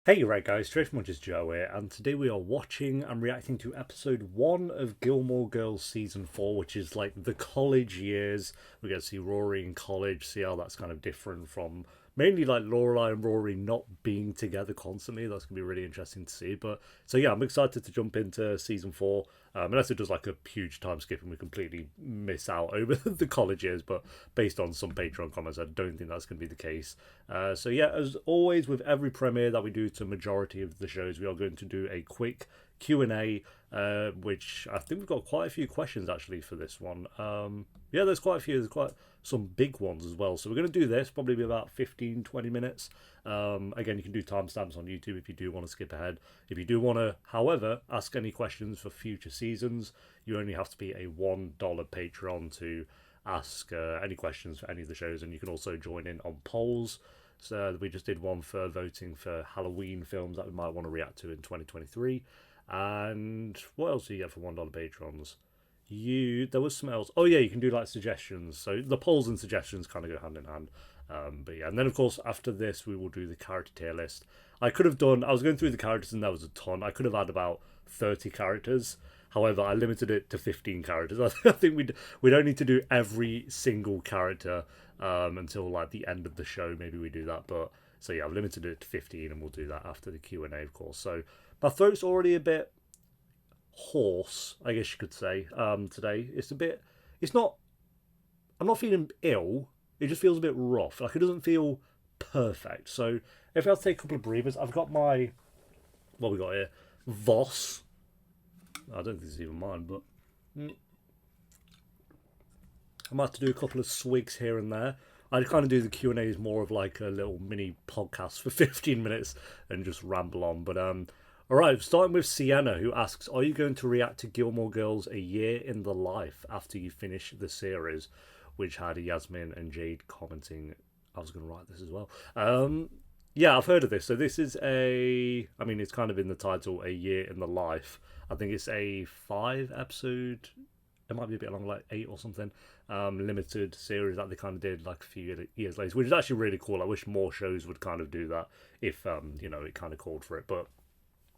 Hey, right guys, Straight Much is Joe here, and today we are watching and reacting to episode 1 of Gilmore Girls Season 4, which is like the college years. We get to see Rory in college, see how that's kind of different from mainly like Lorelai and Rory not being together constantly. That's going to be really interesting to see. But so yeah, I'm excited to jump into Season 4, unless it does like a huge time skip and we completely miss out over the college years. But based on some Patreon comments, I don't think that's going to be the case. So yeah, as always with every premiere that we do to majority of the shows, we are going to do a quick Q&A, which I think we've got quite a few questions actually for this one. Yeah, there's quite a few. There's quite some big ones as well. So we're going to do this, probably be about 15, 20 minutes. Again, you can do timestamps on YouTube if you do want to skip ahead. If you do want to, however, ask any questions for future seasons, you only have to be a $1 Patreon to ask any questions for any of the shows, and you can also join in on polls. So we just did one for voting for Halloween films that we might want to react to in 2023. And what else do you get for $1 patrons? There was some else. Oh yeah, you can do like suggestions. So the polls and suggestions kind of go hand in hand. But yeah, and then of course after this we will do the character tier list. I could have done. I was going through the characters and there was a ton. I could have had about 30 characters. However, I limited it to 15 characters. I think we don't need to do every single character until like the end of the show. Maybe we do that, but so yeah, I've limited it to 15, and we'll do that after the Q&A, of course. So my throat's already a bit hoarse, I guess you could say. Today it's a bit. It's not. I'm not feeling ill. It just feels a bit rough. Like it doesn't feel perfect. So if I have to take a couple of breathers, I've got my what we got here, Voss. I don't think this is even mine, but I might have to do a couple of swigs here and there. I kind of do the Q and A's more of like a little mini podcast for 15 minutes and just ramble on. But all right, starting with Sienna, who asks, "Are you going to react to Gilmore Girls: A Year in the Life after you finish the series?" Which had Yasmin and Jade commenting. I was going to write this as well. Yeah, I've heard of this. So this is I mean, it's kind of in the title, A Year in the Life. I think it's a 5 episode. It might be a bit long, like 8 or something. Limited series that they kind of did like a few years later, which is actually really cool. I wish more shows would kind of do that if it kind of called for it. But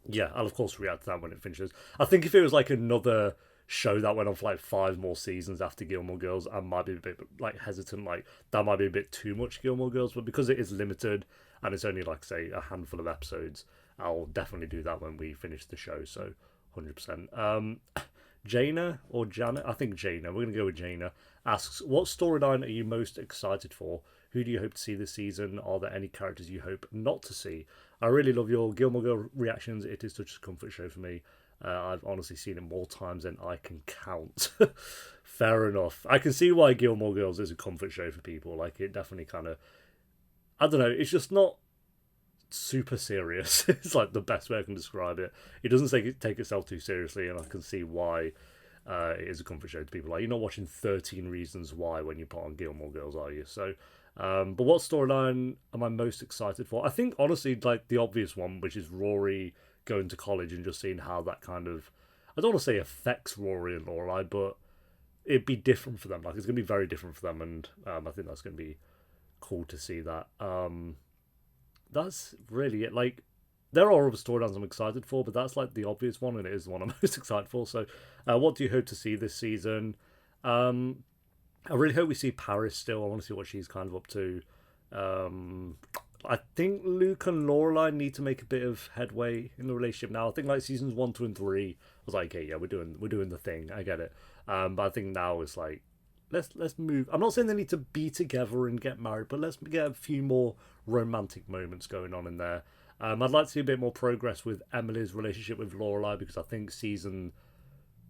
yeah, I'll of course react to that when it finishes. I think if it was like another show that went on for like 5 more seasons after Gilmore Girls, I might be a bit like hesitant. Like that might be a bit too much Gilmore Girls, but because it is limited and it's only like say a handful of episodes, I'll definitely do that when we finish the show. So 100%. Jaina or Janet, I think Jaina, we're going to go with Jaina, asks, "What storyline are you most excited for? Who do you hope to see this season? Are there any characters you hope not to see? I really love your Gilmore Girl reactions. It is such a comfort show for me. I've honestly seen it more times than I can count." Fair enough. I can see why Gilmore Girls is a comfort show for people. Like, it definitely kind of, I don't know, it's just not super serious. It's like the best way I can describe it. It doesn't take itself too seriously, and I can see why it is a comfort show to people. Like, you're not watching 13 Reasons Why when you put on Gilmore Girls, are you? So, but what storyline am I most excited for? I think honestly, like the obvious one, which is Rory going to college and just seeing how that kind of, I don't want to say affects Rory and Lorelai, but it'd be different for them. Like it's going to be very different for them, and I think that's going to be cool to see that. That's really it. Like, there are other storylines I'm excited for, but that's like the obvious one, and it is the one I'm most excited for. So, what do you hope to see this season? Um, I really hope we see Paris still. I want to see what she's kind of up to. I think Luke and Lorelai need to make a bit of headway in the relationship now. I think like seasons 1, 2, and 3 I was like, okay, yeah, we're doing the thing. I get it. But I think now it's like let's move. I'm not saying they need to be together and get married, but let's get a few more romantic moments going on in there. I'd like to see a bit more progress with Emily's relationship with Lorelai because I think season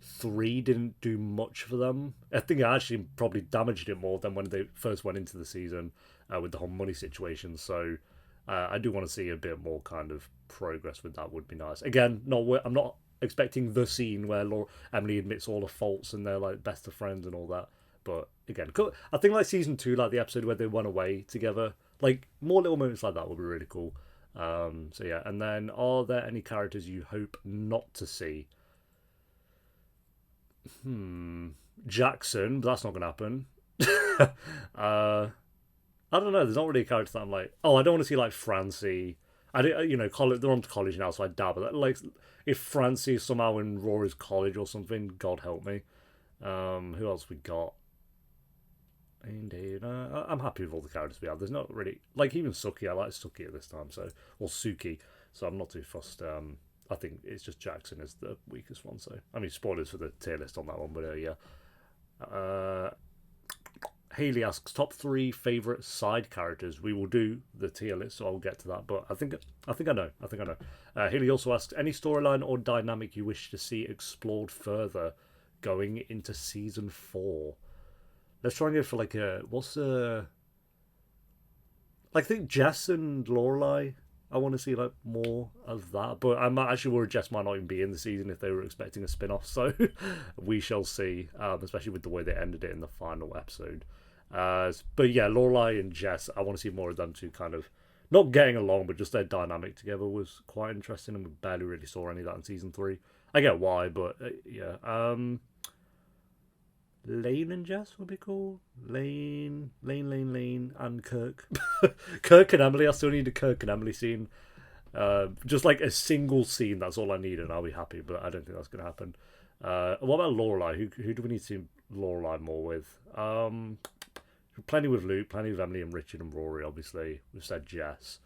3 didn't do much for them. I think it actually probably damaged it more than when they first went into the season with the whole money situation. So I do want to see a bit more kind of progress with that. Would be nice. Again, I'm not expecting the scene where Emily admits all the faults and they're like best of friends and all that. But again, I think like season 2, like the episode where they went away together, like more little moments like that would be really cool. So yeah, and then are there any characters you hope not to see? Jackson, but that's not going to happen. uh, I don't know. There's not really a character that I'm like, oh, I don't want to see like Francie. they're on to college now, so I doubt. But like, if Francie is somehow in Rory's college or something, God help me. Who else we got? Indeed, I'm happy with all the characters we have. There's not really like even Sookie. I like Sookie at this time, or Sookie. So I'm not too fussed. I think it's just Jackson is the weakest one. So I mean, spoilers for the tier list on that one, but yeah. Haley asks top 3 favorite side characters. We will do the tier list, so I'll get to that. But I think I know. Haley also asks any storyline or dynamic you wish to see explored further going into season 4. Let's try and go for like I think Jess and Lorelai. I want to see like more of that, but I'm actually worried Jess might not even be in the season if they were expecting a spin-off. So we shall see, especially with the way they ended it in the final episode. But yeah, Lorelai and Jess, I want to see more of them two kind of not getting along, but just their dynamic together was quite interesting, and we barely really saw any of that in season 3. I get why, but yeah. Lane and Jess would be cool. Lane, and Kirk. Kirk and Emily. I still need a Kirk and Emily scene. Just like a single scene. That's all I need, and I'll be happy. But I don't think that's going to happen. What about Lorelai? Who do we need to see Lorelai more with? Plenty with Luke. Plenty with Emily and Richard and Rory. Obviously, we've said Jess.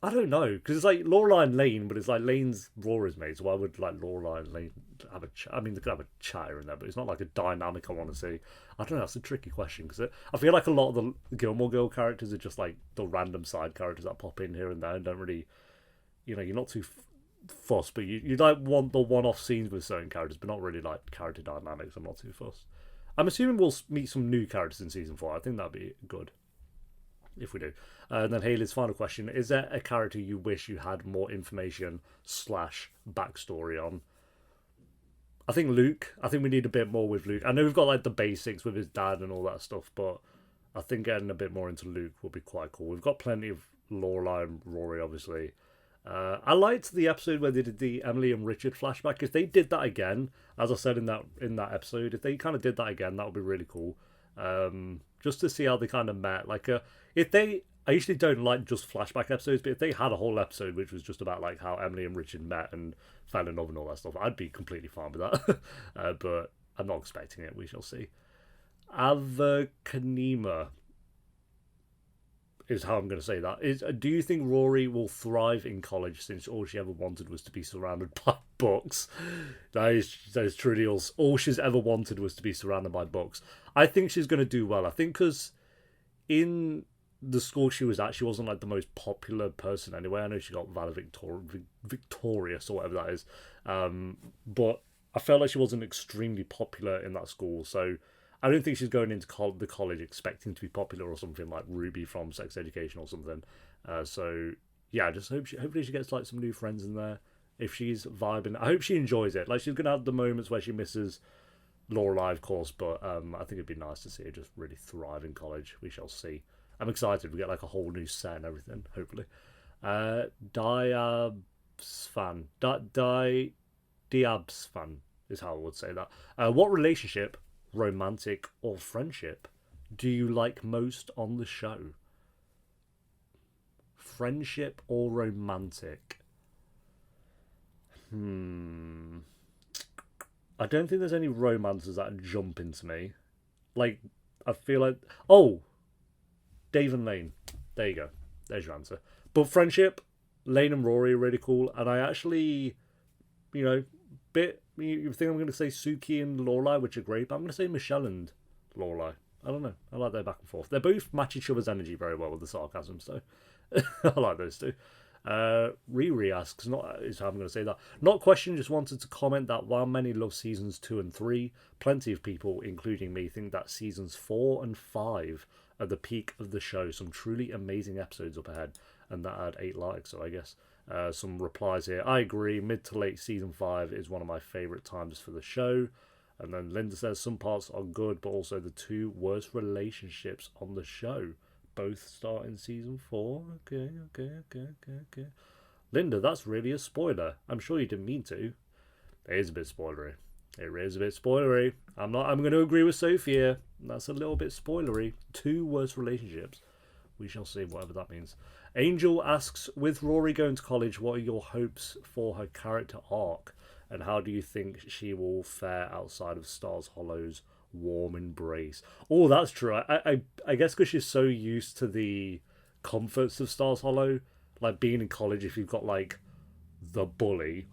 I don't know, because it's like Lorelai and Lane, but it's like Lane's Rory's mate, so why would like Lorelai and Lane have a chat? I mean, they could have a chat here and there, but it's not like a dynamic I want to see. I don't know, that's a tricky question, because I feel like a lot of the Gilmore Girl characters are just like the random side characters that pop in here and there and don't really, you're not too fussed, but you like want the one-off scenes with certain characters, but not really like character dynamics. I'm not too fussed. I'm assuming we'll meet some new characters in season 4. I think that'd be good if we do. And then Haley's final question: is there a character you wish you had more information / backstory on? I think Luke. I think we need a bit more with Luke. I know we've got like the basics with his dad and all that stuff, but I think getting a bit more into Luke would be quite cool. We've got plenty of Lorelai and Rory, obviously. I liked the episode where they did the Emily and Richard flashback. If they did that again, as I said in that episode, if they kind of did that again, that would be really cool. Just to see how they kind of met. Like, I usually don't like just flashback episodes, but if they had a whole episode which was just about like how Emily and Richard met and fell in love and all that stuff, I'd be completely fine with that. But I'm not expecting it. We shall see. Avakanima is how I'm going to say that. Do you think Rory will thrive in college since all she ever wanted was to be surrounded by books? That is truly all she's ever wanted was to be surrounded by books. I think she's going to do well. I think because in the school she was at, she wasn't like the most popular person anyway. I know she got victorious or whatever that is. But I felt like she wasn't extremely popular in that school. So I don't think she's going into the college expecting to be popular or something like Ruby from Sex Education or something. So yeah, I just hopefully she gets like some new friends in there. If she's vibing, I hope she enjoys it. Like she's gonna have the moments where she misses Lorelai, of course, but I think it'd be nice to see her just really thrive in college. We shall see. I'm excited. We get like a whole new set and everything. Hopefully, Diabs fan is how I would say that. What relationship, romantic or friendship, do you like most on the show? Friendship or romantic? I don't think there's any romances that jump into me. Like, I feel like... Oh! Dave and Lane. There you go. There's your answer. But friendship, Lane and Rory are really cool. And I actually, you think I'm going to say Sookie and Lorelai, which are great, but I'm going to say Michelle and Lorelai. I don't know. I like their back and forth. They both match each other's energy very well with the sarcasm, so I like those two. Riri asks, is how I'm going to say that. Not question, just wanted to comment that while many love seasons 2 and 3, plenty of people, including me, think that seasons 4 and 5 are the peak of the show. Some truly amazing episodes up ahead, and that had 8 likes, so I guess some replies here. I agree, mid to late season 5 is one of my favourite times for the show. And then Linda says some parts are good, but also the 2 worst relationships on the show both start in season 4. Okay. Linda, that's really a spoiler. I'm sure you didn't mean to. It is a bit spoilery. I'm going to agree with Sophia. That's a little bit spoilery. 2 worst relationships. We shall see, whatever that means. Angel asks, with Rory going to college, what are your hopes for her character arc? And how do you think she will fare outside of Stars Hollow's warm embrace? Oh, that's true. I guess because she's so used to the comforts of Stars Hollow, like being in college, if you've got like the bully,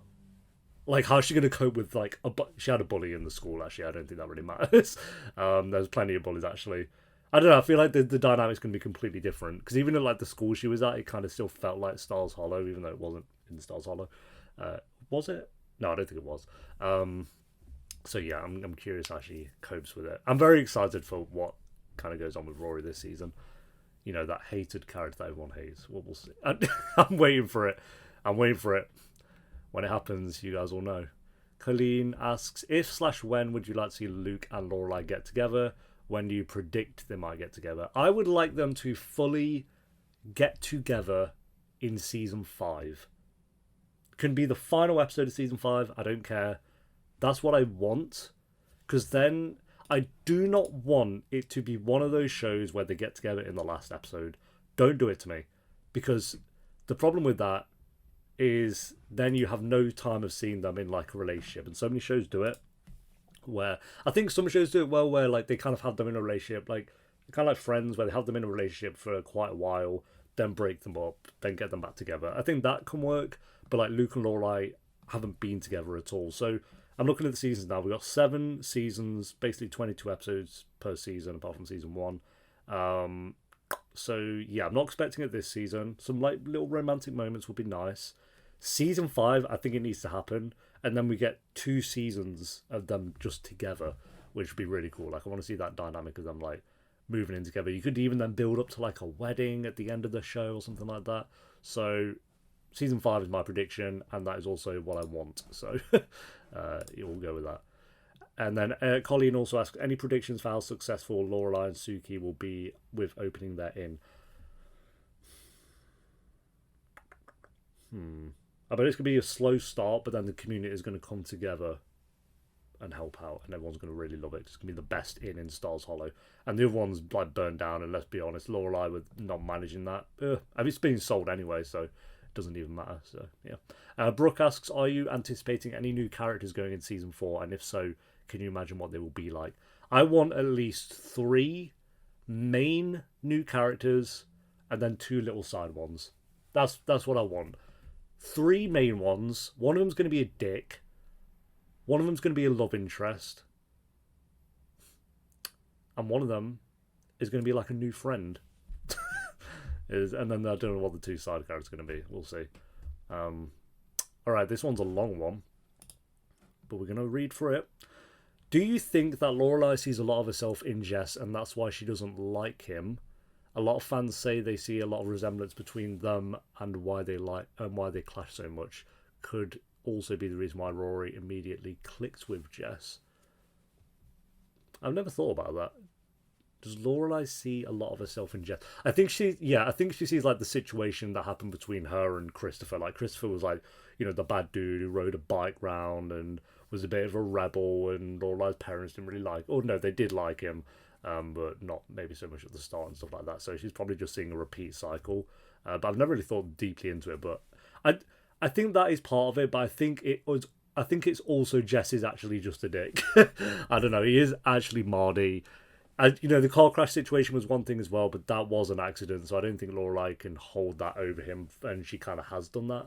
like how's she going to cope with like she had a bully in the school, actually. I don't think that really matters. There's plenty of bullies, actually. I don't know, I feel like the dynamic's going to be completely different, because even at like the school she was at, it kind of still felt like Stars Hollow, even though it wasn't in Stars Hollow. Was it? No, I don't think it was. So yeah, I'm curious how she copes with it. I'm very excited for what kind of goes on with Rory this season. You know, that hated character that everyone hates. We'll see. I'm waiting for it. I'm waiting for it. When it happens, you guys will know. Colleen asks, if/when would you like to see Luke and Lorelai get together? When do you predict they might get together? I would like them to fully get together in season 5. Can be the final episode of season 5. I don't care. That's what I want. Because then I do not want it to be one of those shows where they get together in the last episode. Don't do it to me. Because the problem with that is then you have no time of seeing them in like a relationship. And so many shows do it. Where I think some shows do it well, where like they kind of have them in a relationship, like kind of like Friends, where they have them in a relationship for quite a while, then break them up, then get them back together. I think that can work, but like Luke and Lorelai haven't been together at all. So I'm looking at the seasons now. We've got 7 seasons, basically 22 episodes per season, apart from season 1. So yeah, I'm not expecting it this season. Some like little romantic moments would be nice. Season 5, I think it needs to happen. And then we get 2 seasons of them just together, which would be really cool. Like, I want to see that dynamic of them, like, moving in together. You could even then build up to, like, a wedding at the end of the show or something like that. So, season 5 is my prediction, and that is also what I want. So, we'll go with that. And then Colleen also asks, any predictions for how successful Lorelai and Sookie will be with opening their inn? I bet it's going to be a slow start, but then the community is going to come together and help out, and everyone's going to really love it. It's going to be the best inn in Stars Hollow. And the other one's like burned down, and let's be honest, Lorelai with not managing that. I mean, it's being sold anyway, so it doesn't even matter. So, yeah. Brooke asks, are you anticipating any new characters going in season 4? And if so, can you imagine what they will be like? I want at least 3 main new characters and then 2 little side ones. That's what I want. 3 main ones. One of them's going to be a dick. One of them's going to be a love interest. And one of them is going to be like a new friend. And then I don't know what the 2 side characters are going to be. We'll see. Alright, this one's a long one, but we're going to read through it. Do you think that Lorelai sees a lot of herself in Jess and that's why she doesn't like him? A lot of fans say they see a lot of resemblance between them and why they clash so much. Could also be the reason why Rory immediately clicked with Jess. I've never thought about that. Does Lorelai see a lot of herself in Jess? I think she sees like the situation that happened between her and Christopher. Like Christopher was like, you know, the bad dude who rode a bike round and was a bit of a rebel, and Lorelai's parents didn't really like. Oh no, they did like him. But not maybe so much at the start and stuff like that. So she's probably just seeing a repeat cycle. But I've never really thought deeply into it. But I think that is part of it. But I think it's also Jess is actually just a dick. I don't know. He is actually Mardy. You know, the car crash situation was one thing as well, but that was an accident. So I don't think Lorelai can hold that over him, and she kind of has done that.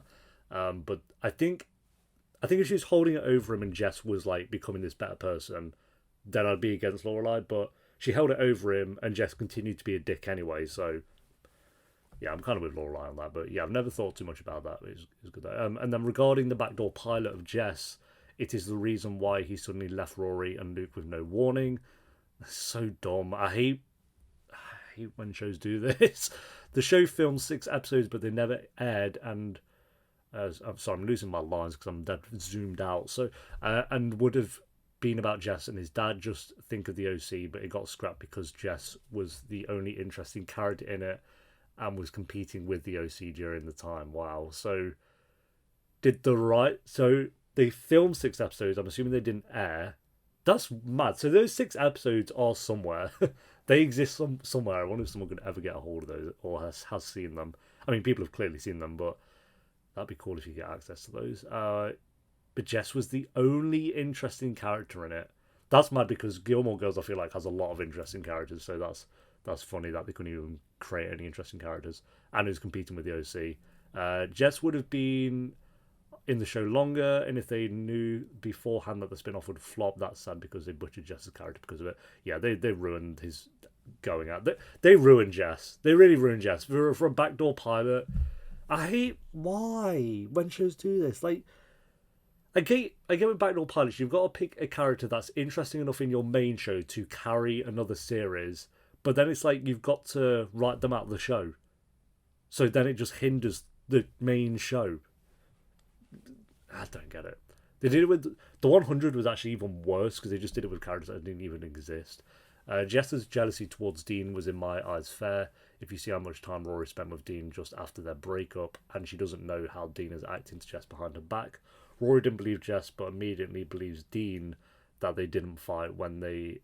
But I think if she was holding it over him and Jess was like becoming this better person, then I'd be against Lorelai. But she held it over him, and Jess continued to be a dick anyway. So, yeah, I'm kind of with Lorelai on that. But yeah, I've never thought too much about that. It's good. And then regarding the backdoor pilot of Jess, it is the reason why he suddenly left Rory and Luke with no warning. That's so dumb. I hate when shows do this. The show filmed 6 episodes, but they never aired. And I'm sorry, I'm losing my lines because I'm dead zoomed out. So and would have been about Jess and his dad. Just think of the OC, but it got scrapped because Jess was the only interesting character in it and was competing with the OC during the time. Wow. So so they filmed 6 episodes. I'm assuming they didn't air. That's mad. So those 6 episodes are somewhere. They exist somewhere. I wonder if someone could ever get a hold of those or has seen them. I mean, people have clearly seen them, but that'd be cool if you get access to those. But Jess was the only interesting character in it. That's mad because Gilmore Girls, I feel like, has a lot of interesting characters, so that's funny that they couldn't even create any interesting characters. And who's competing with the OC. Jess would have been in the show longer, and if they knew beforehand that the spin-off would flop, that's sad because they butchered Jess's character because of it. Yeah, they ruined his going out. They ruined Jess. They really ruined Jess. For a backdoor pilot, I hate why when shows do this. Like, I get with backdoor pilots, you've got to pick a character that's interesting enough in your main show to carry another series, but then it's like you've got to write them out of the show. So then it just hinders the main show. I don't get it. They did it with the 100 was actually even worse because they just did it with characters that didn't even exist. Jess's jealousy towards Dean was in my eyes fair. If you see how much time Rory spent with Dean just after their breakup, and she doesn't know how Dean is acting to Jess behind her back. Rory didn't believe Jess, but immediately believes Dean that they didn't fight when they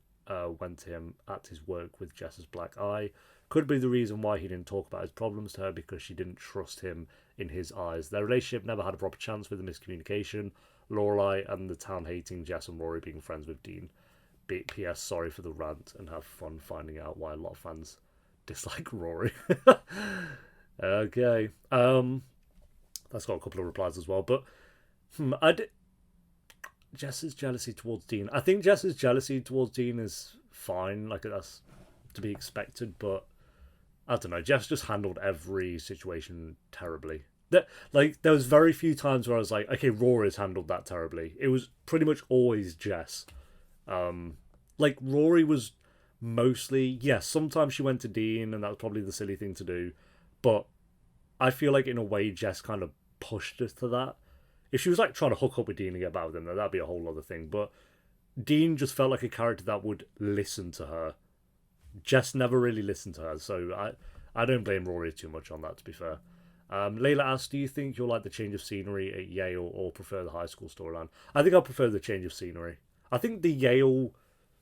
went to him at his work with Jess's black eye. Could be the reason why he didn't talk about his problems to her, because she didn't trust him in his eyes. Their relationship never had a proper chance with the miscommunication. Lorelai and the town hating Jess and Rory being friends with Dean. P.S. Sorry for the rant, and have fun finding out why a lot of fans dislike Rory. Okay. That's got a couple of replies as well, but Jess's jealousy towards Dean. I think Jess's jealousy towards Dean is fine. Like, that's to be expected, but I don't know. Jess just handled every situation terribly. There was very few times where I was like, okay, Rory's handled that terribly. It was pretty much always Jess. Like, Rory was mostly, yes, sometimes she went to Dean, and that was probably the silly thing to do, but I feel like in a way Jess kind of pushed her to that. If she was like trying to hook up with Dean and get back with him, then that'd be a whole other thing. But Dean just felt like a character that would listen to her. Jess never really listened to her, so I don't blame Rory too much on that, to be fair. Layla asks, do you think you'll like the change of scenery at Yale or prefer the high school storyline? I think I prefer the change of scenery. I think the Yale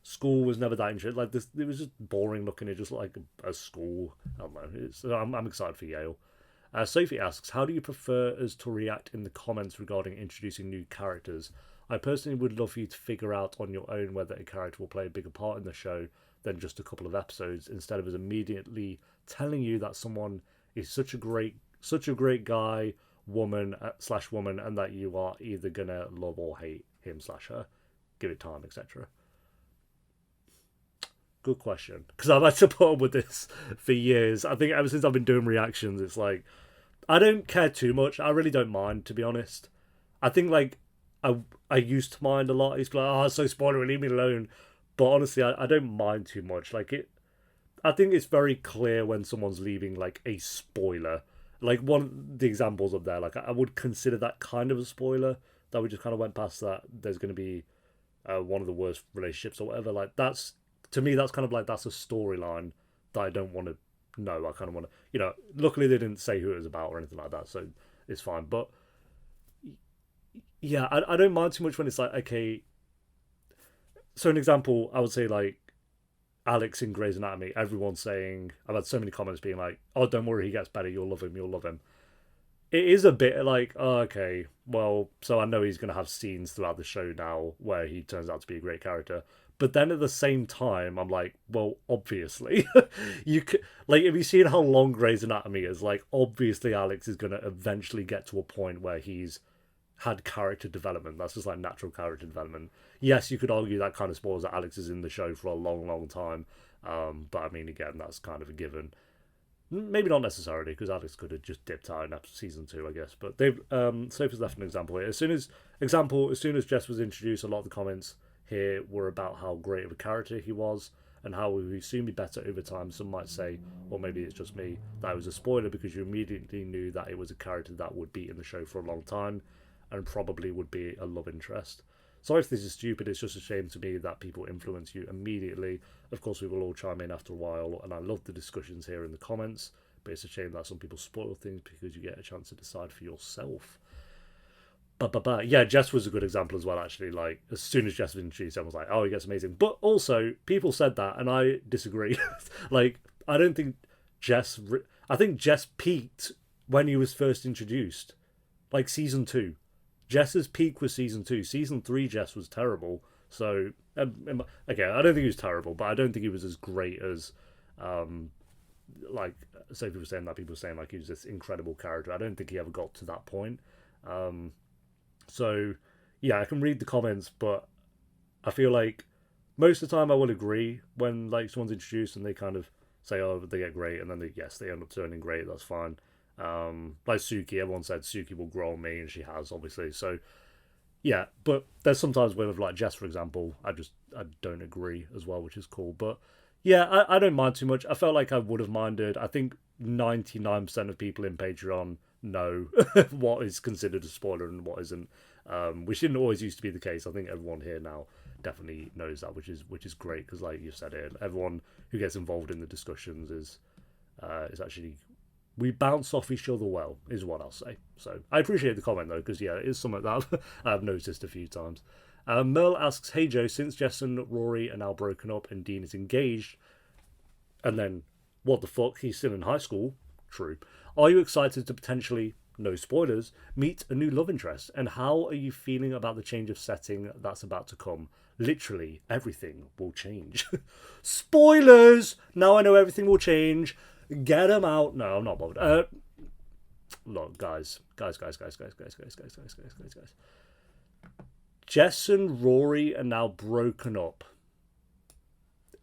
school was never that interesting. Like, it was just boring looking. It just like a school. I don't know. I'm excited for Yale. Sophie asks, how do you prefer us to react in the comments regarding introducing new characters? I personally would love for you to figure out on your own whether a character will play a bigger part in the show than just a couple of episodes, instead of us immediately telling you that someone is such a great guy, woman, and that you are either gonna love or hate him / her. Give it time, etc. Good question, because I've had to put up with this for years. I think ever since I've been doing reactions, it's like, I don't care too much. I really don't mind, to be honest. I think, like, I used to mind a lot. It's like, oh, it's so spoilery, leave me alone. But honestly, I don't mind too much. Like, I think it's very clear when someone's leaving, like, a spoiler. Like, one of the examples up there, like, I would consider that kind of a spoiler, that we just kind of went past that there's going to be one of the worst relationships or whatever. Like, that's, to me, that's kind of like, that's a storyline that I don't want to know. I kind of want to, luckily they didn't say who it was about or anything like that, so it's fine. But yeah, I don't mind too much when it's like, okay, so an example, I would say, like, Alex in Grey's Anatomy, everyone's saying, I've had so many comments being like, oh, don't worry, he gets better, you'll love him. It is a bit like, oh, okay, well, so I know he's going to have scenes throughout the show now where he turns out to be a great character. But then at the same time, I'm like, well, obviously, you could, like, if you've seen how long Grey's Anatomy is, like, obviously Alex is going to eventually get to a point where he's had character development. That's just like natural character development. Yes, you could argue that kind of spoils that Alex is in the show for a long, long time. But I mean, again, that's kind of a given. Maybe not necessarily, because Alex could have just dipped out in season 2, I guess. But they've Sophie's left an example here. As soon as Jess was introduced, a lot of the comments here were about how great of a character he was and how he would soon be better over time. Some might say, or maybe it's just me, that it was a spoiler because you immediately knew that it was a character that would be in the show for a long time and probably would be a love interest. Sorry if this is stupid, it's just a shame to me that people influence you immediately. Of course, we will all chime in after a while, and I love the discussions here in the comments, but it's a shame that some people spoil things because you get a chance to decide for yourself. But yeah, Jess was a good example as well, actually. Like, as soon as Jess was introduced, I was like, oh, he gets amazing. But also, people said that, and I disagree. Like, I don't think Jess... I think Jess peaked when he was first introduced. Like, season 2. Jess's peak was season 2. Season 3, Jess was terrible. So, okay, I don't think he was terrible, but I don't think he was as great as... like, so people were saying that, people were saying, like, he was this incredible character. I don't think he ever got to that point. So, yeah, I can read the comments, but I feel like most of the time I will agree when, like, someone's introduced and they kind of say, oh, they get great, and then they end up turning great, that's fine. Like Sookie, everyone said Sookie will grow on me, and she has, obviously. So, yeah, but there's sometimes with, like, Jess, for example, I don't agree as well, which is cool. But, yeah, I don't mind too much. I felt like I would have minded. I think 99% of people in Patreon know what is considered a spoiler and what isn't, which didn't always used to be the case. I think everyone here now definitely knows that, which is great, because, like you said it, everyone who gets involved in the discussions is actually, we bounce off each other well, is what I'll say. So I appreciate the comment, though, because, yeah, it is something that I've noticed a few times. Merle asks, hey Joe, since Jess and Rory are now broken up and Dean is engaged, and then what the fuck, he's still in high school, true, are you excited to potentially, no spoilers, meet a new love interest? And how are you feeling about the change of setting that's about to come? Literally, everything will change. Spoilers! Now I know everything will change. Get them out. No, I'm not bothered. Look, guys. Jess and Rory are now broken up.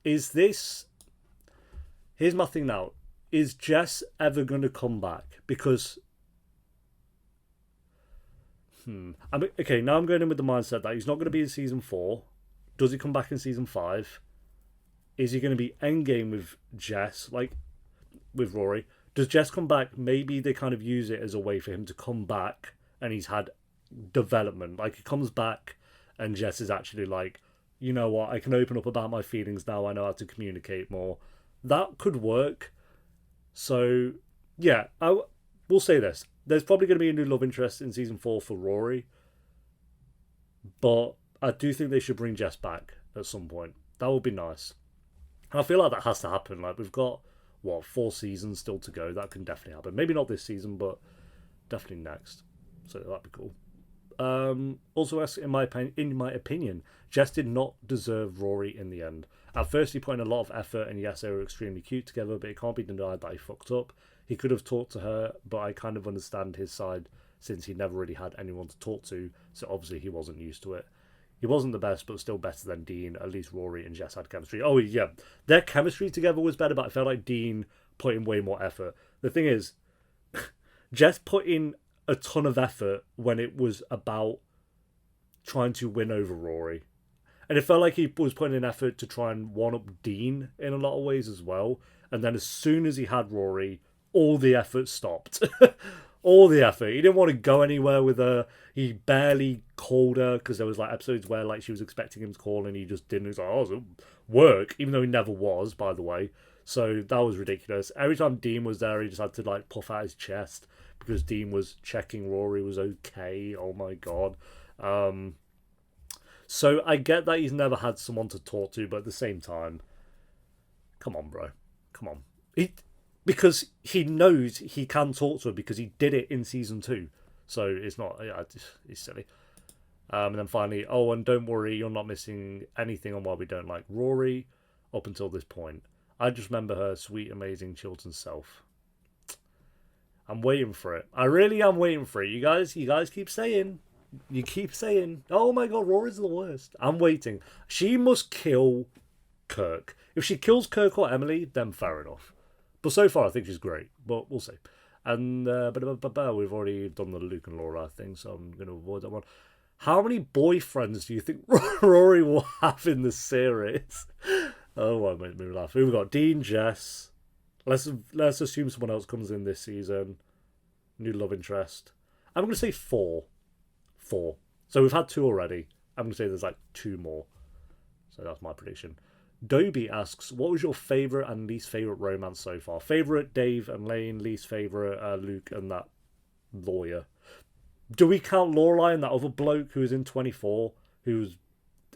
Is this... Here's my thing now. Is Jess ever going to come back? Because... okay, now I'm going in with the mindset that he's not going to be in season 4. Does he come back in season 5? Is he going to be endgame with Jess, like with Rory? Does Jess come back? Maybe they kind of use it as a way for him to come back and he's had development. Like, he comes back and Jess is actually like, you know what, I can open up about my feelings now. I know how to communicate more. That could work. So, yeah, we'll say this. There's probably going to be a new love interest in season 4 for Rory. But I do think they should bring Jess back at some point. That would be nice. And I feel like that has to happen. Like, we've got, 4 seasons still to go. That can definitely happen. Maybe not this season, but definitely next. So that'd be cool. Also, in my opinion, Jess did not deserve Rory in the end. At first, he put in a lot of effort, and yes, they were extremely cute together, but it can't be denied that he fucked up. He could have talked to her, but I kind of understand his side since he never really had anyone to talk to, so obviously he wasn't used to it. He wasn't the best, but still better than Dean. At least Rory and Jess had chemistry. Oh, yeah. Their chemistry together was better, but I felt like Dean put in way more effort. The thing is, Jess put in a ton of effort when it was about trying to win over Rory. And it felt like he was putting in effort to try and one-up Dean in a lot of ways as well. And then as soon as he had Rory, all the effort stopped. All the effort. He didn't want to go anywhere with her. He barely called her because there was like episodes where like she was expecting him to call and he just didn't. He was like, oh, it'll work, even though he never was, by the way. So that was ridiculous. Every time Dean was there, he just had to like puff out his chest because Dean was checking Rory was okay. Oh my god. So I get that he's never had someone to talk to, but at the same time, come on, bro. Come on. Because he knows he can talk to her because he did it in season 2. So it's not... Yeah, it's silly. And then finally, oh, and don't worry, you're not missing anything on why we don't like Rory up until this point. I just remember her sweet, amazing Chilton self. I'm waiting for it. I really am waiting for it. You guys keep saying... You keep saying, oh my god, Rory's the worst. I'm waiting. She must kill Kirk. If she kills Kirk or Emily, then fair enough. But so far, I think she's great. But we'll see. And we've already done the Luke and Laura thing, so I'm going to avoid that one. How many boyfriends do you think Rory will have in the series? Oh, what made me laugh? We've got Dean, Jess. Let's assume someone else comes in this season. New love interest. I'm going to say 4. 4. So we've had 2 already. I'm going to say there's like 2 more. So that's my prediction. Dobie asks, what was your favourite and least favourite romance so far? Favourite, Dave and Lane. Least favourite, Luke and that lawyer. Do we count Lorelai and that other bloke who was in 24, who was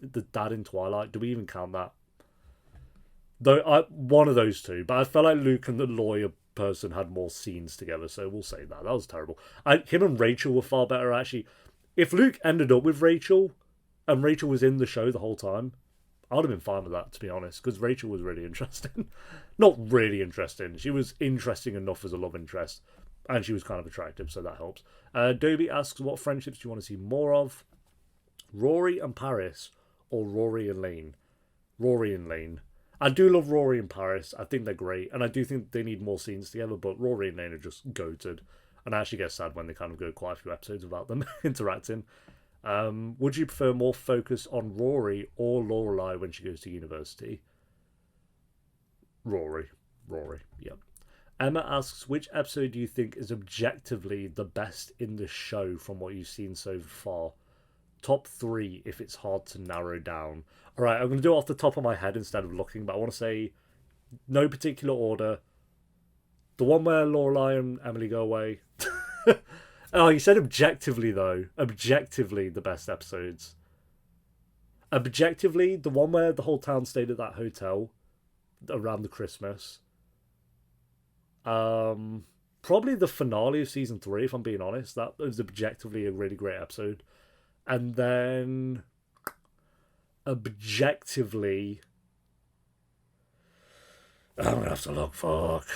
the dad in Twilight? Do we even count that? Though one of those two, but I felt like Luke and the lawyer person had more scenes together, so we'll say that. That was terrible. Him and Rachel were far better, actually. If Luke ended up with Rachel, and Rachel was in the show the whole time, I'd have been fine with that, to be honest, because Rachel was really interesting. Not really interesting. She was interesting enough as a love interest, and she was kind of attractive, so that helps. Dobie asks, what friendships do you want to see more of? Rory and Paris, or Rory and Lane? Rory and Lane. I do love Rory and Paris. I think they're great, and I do think they need more scenes together, but Rory and Lane are just goated. And I actually get sad when they kind of go quite a few episodes without them interacting. Would you prefer more focus on Rory or Lorelai when she goes to university? Rory, yep. Emma asks, which episode do you think is objectively the best in the show from what you've seen so far? Top 3 if it's hard to narrow down. Alright, I'm going to do it off the top of my head instead of looking, but I want to say no particular order. The one where Lorelai and Emily go away. Oh, you said objectively, though. Objectively, the best episodes. Objectively, the one where the whole town stayed at that hotel around the Christmas. Probably the finale of season 3, if I'm being honest. That was objectively a really great episode. And then objectively, I'm going to have to look. Fuck.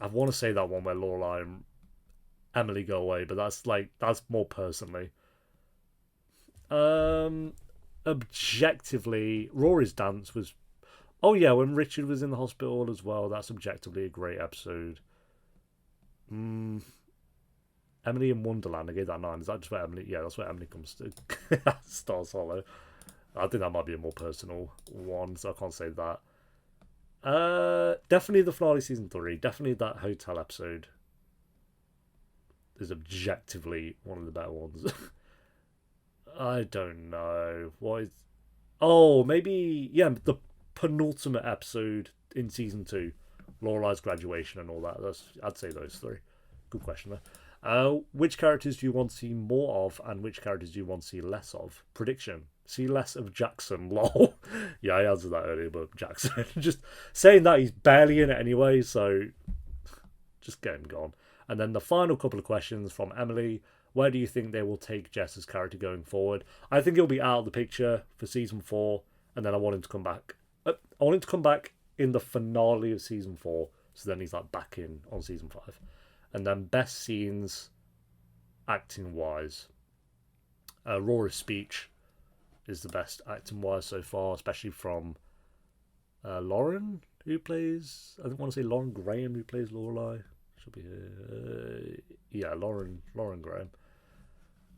I want to say that one where Lorelai and Emily go away, but that's more personally. Objectively, Rory's dance was... Oh yeah, when Richard was in the hospital as well, that's objectively a great episode. Emily in Wonderland, I gave that 9. Is that just where Emily... Yeah, that's where Emily comes to Stars Hollow. I think that might be a more personal one, so I can't say that. Definitely the finale season 3. Definitely that hotel episode is objectively one of the better ones. I don't know. What is... Oh, maybe... Yeah, the penultimate episode in season 2. Lorelai's graduation and all that. I'd say those 3. Good question there. Which characters do you want to see more of, and which characters do you want to see less of? Prediction. See less of Jackson, lol. Yeah, I answered that earlier, but Jackson. Just saying that, he's barely in it anyway, so just get him gone. And then the final couple of questions from Emily. Where do you think they will take Jess's character going forward? I think he'll be out of the picture for season 4, and then I want him to come back. I want him to come back in the finale of season 4, so then he's like back in on season 5. And then best scenes, acting-wise. Rory's speech is the best acting-wise so far, especially from Lauren, who plays... I want to say Lauren Graham, who plays Lorelai. She'll be here. Yeah, Lauren Graham.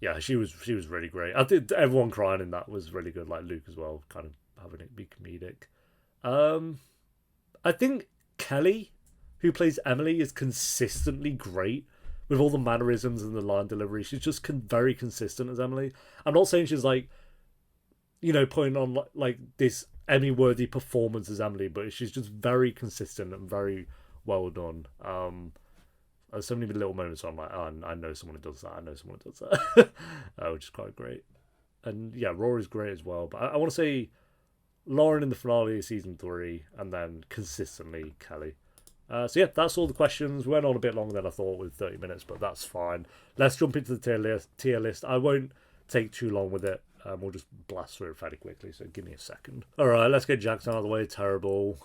Yeah, she was really great. I think everyone crying in that was really good, like Luke as well, kind of having it be comedic. I think Kelly, who plays Emily, is consistently great with all the mannerisms and the line delivery. She's just very consistent as Emily. I'm not saying she's like, you know, putting on like this Emmy-worthy performance as Emily, but she's just very consistent and very well done. There's so many little moments where I'm like, oh, I know someone who does that. I know someone who does that, which is quite great. And yeah, Rory's great as well. But I want to say Lauren in the finale of season 3, and then consistently Kelly. So yeah, that's all the questions. We went on a bit longer than I thought with 30 minutes, but that's fine. Let's jump into the tier list. I won't take too long with it. We'll just blast through it fairly quickly, so give me a second. Alright, let's get Jackson out of the way. Terrible.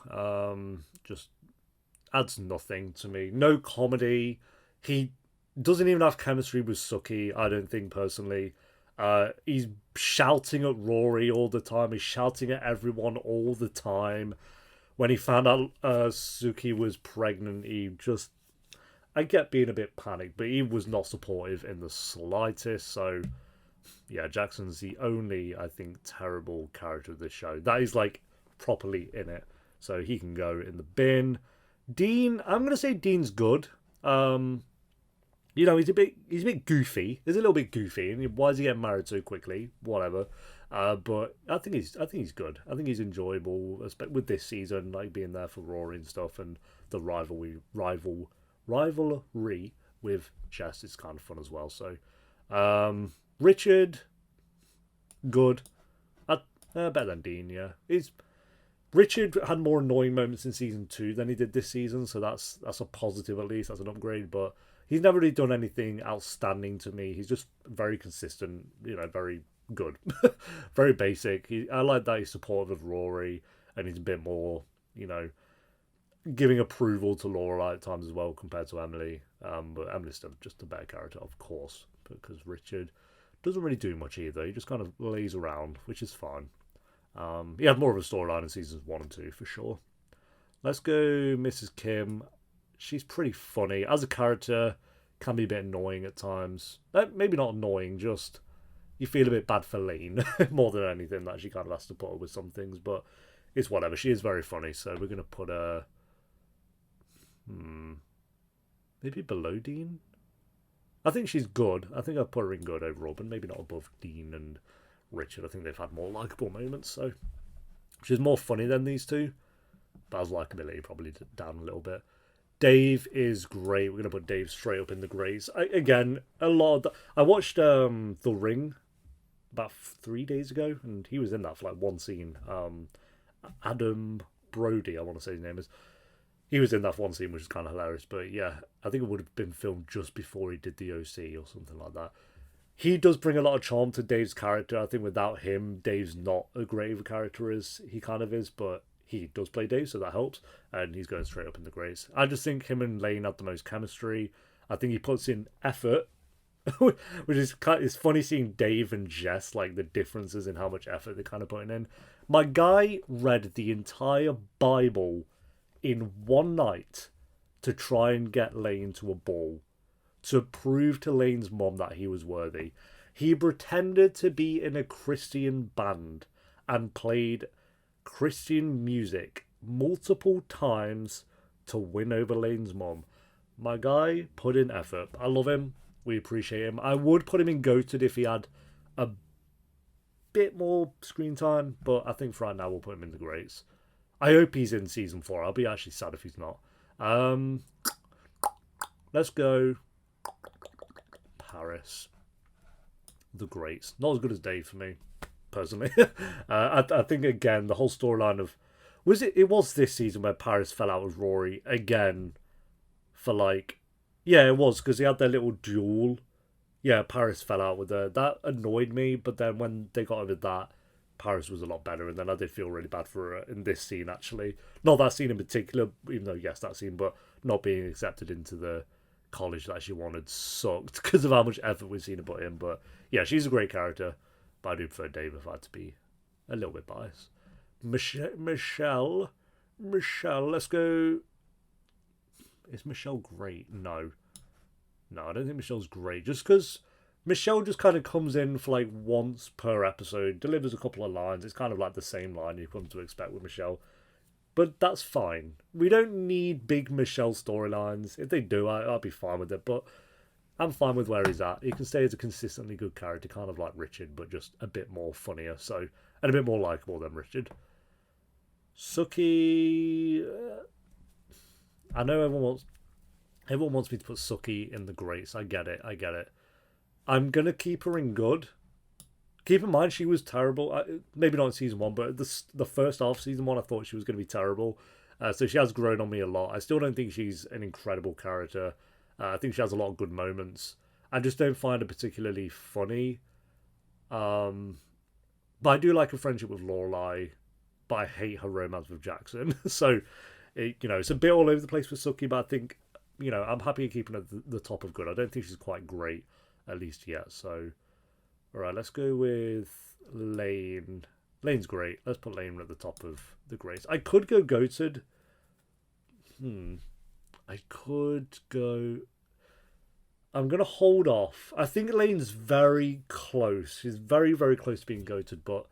Just adds nothing to me. No comedy. He doesn't even have chemistry with Sookie, I don't think, personally. He's shouting at Rory all the time. He's shouting at everyone all the time. When he found out Sookie was pregnant, I get being a bit panicked, but he was not supportive in the slightest. So, yeah, Jackson's the only, I think, terrible character of this show. That is, like, properly in it. So he can go in the bin. Dean, I'm going to say Dean's good. You know, he's a bit goofy. He's a little bit goofy. And why is he getting married so quickly? Whatever. But I think he's good. I think he's enjoyable, especially with this season, like being there for Rory and stuff, and the rivalry with Jess is kind of fun as well. So, Richard, good. Better than Dean, yeah. Richard had more annoying moments in season 2 than he did this season, so that's a positive at least. That's an upgrade, but he's never really done anything outstanding to me. He's just very consistent, very good. Very basic. I like that he's supportive of Rory, and he's a bit more, giving approval to Lorelai at times as well compared to Emily. But Emily's still just a better character, of course, because Richard doesn't really do much either. He just kind of lays around, which is fine. He had more of a storyline in seasons 1 and 2 for sure. Let's go Mrs. Kim. She's pretty funny. As a character, can be a bit annoying at times. Maybe not annoying, just you feel a bit bad for Lane more than anything, that she kind of has to put up with some things, but it's whatever. She is very funny, so we're going to put her maybe below Dean. I think she's good. I think I'd put her in good overall, but maybe not above Dean and Richard. I think they've had more likeable moments, so she's more funny than these two, but as likability probably down a little bit. Dave is great. We're going to put Dave straight up in the greats. I watched The Ring about 3 days ago, and he was in that for like one scene. Adam Brody, I want to say his name is. He was in that one scene, which is kind of hilarious, but yeah, I think it would have been filmed just before he did the OC or something like that. He does bring a lot of charm to Dave's character. I think without him, Dave's not as great of a character as he kind of is, but he does play Dave, so that helps, and he's going straight up in the greats. I just think him and Lane have the most chemistry. I think he puts in effort, which is it's funny seeing Dave and Jess, like the differences in how much effort they're kind of putting in. My guy read the entire Bible in one night to try and get Lane to a ball, to prove to Lane's mom that he was worthy. He pretended to be in a Christian band and played Christian music multiple times to win over Lane's mom. My guy put in effort. I love him. We appreciate him. I would put him in goated if he had a bit more screen time, but I think for right now we'll put him in the greats. I hope he's in season 4. I'll be actually sad if he's not. Let's go Paris. The greats. Not as good as Dave for me, personally. I think, again, the whole storyline of... It was this season where Paris fell out with Rory again for like... Yeah, it was, because he had their little duel. Yeah, Paris fell out with her. That annoyed me, but then when they got over that, Paris was a lot better, and then I did feel really bad for her in this scene, actually. Not that scene in particular, even though, yes, that scene, but not being accepted into the college that she wanted sucked because of how much effort we've seen her put in. But yeah, she's a great character, but I do prefer Dave if I had to be a little bit biased. Michelle, let's go. Is Michelle great? No, I don't think Michelle's great, just because Michelle just kind of comes in for like once per episode, delivers a couple of lines. It's kind of like the same line you come to expect with Michelle. But that's fine. We don't need big Michelle storylines. If they do, I'll be fine with it. But I'm fine with where he's at. He can stay as a consistently good character, kind of like Richard, but just a bit more funnier. And a bit more likeable than Richard. Sookie... I know everyone wants me to put Sookie in the greats. I get it. I'm going to keep her in good. Keep in mind, she was terrible. Maybe not in season 1, but the first half of season 1, I thought she was going to be terrible. So she has grown on me a lot. I still don't think she's an incredible character. I think she has a lot of good moments. I just don't find her particularly funny. But I do like her friendship with Lorelai, but I hate her romance with Jackson. So, it's a bit all over the place for Sookie, but I think, I'm happy keeping her at the top of good. I don't think she's quite great, at least yet. So, all right, let's go with Lane. Lane's great. Let's put Lane at the top of the greats. I could go goated. I could go... I'm going to hold off. I think Lane's very close. She's very, very close to being goated, but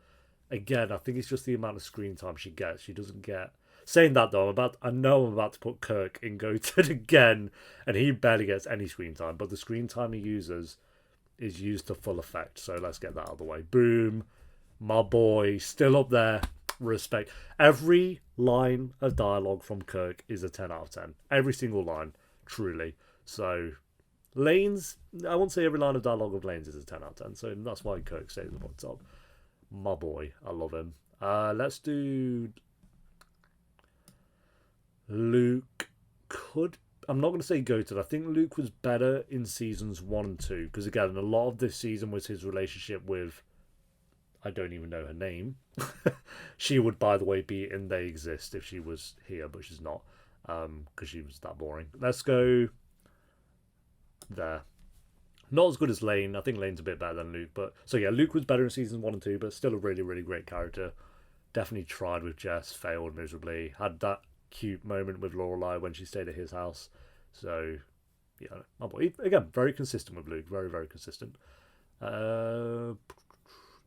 again, I think it's just the amount of screen time she gets. She doesn't get... Saying that, though, I know I'm about to put Kirk in goated again, and he barely gets any screen time, but the screen time he uses is used to full effect. So let's get that out of the way. Boom. My boy. Still up there. Respect. Every line of dialogue from Kirk is a 10 out of 10. Every single line. Truly. So, Lane's, I won't say every line of dialogue of Lane's is a 10 out of 10, so that's why Kirk stays at the top. My boy, I love him. Let's do Luke. I'm not going to say goated. I think Luke was better in seasons 1 and 2, because again, a lot of this season was his relationship with, I don't even know her name. She would, by the way, be in They Exist if she was here, but she's not, because she was that boring. Let's go there. Not as good as Lane. I think Lane's a bit better than Luke, but so yeah, Luke was better in seasons 1 and 2, but still a really, really great character. Definitely tried with Jess, failed miserably. Had that cute moment with Lorelai when she stayed at his house. So yeah, my boy, again, very consistent with Luke. Very, very consistent.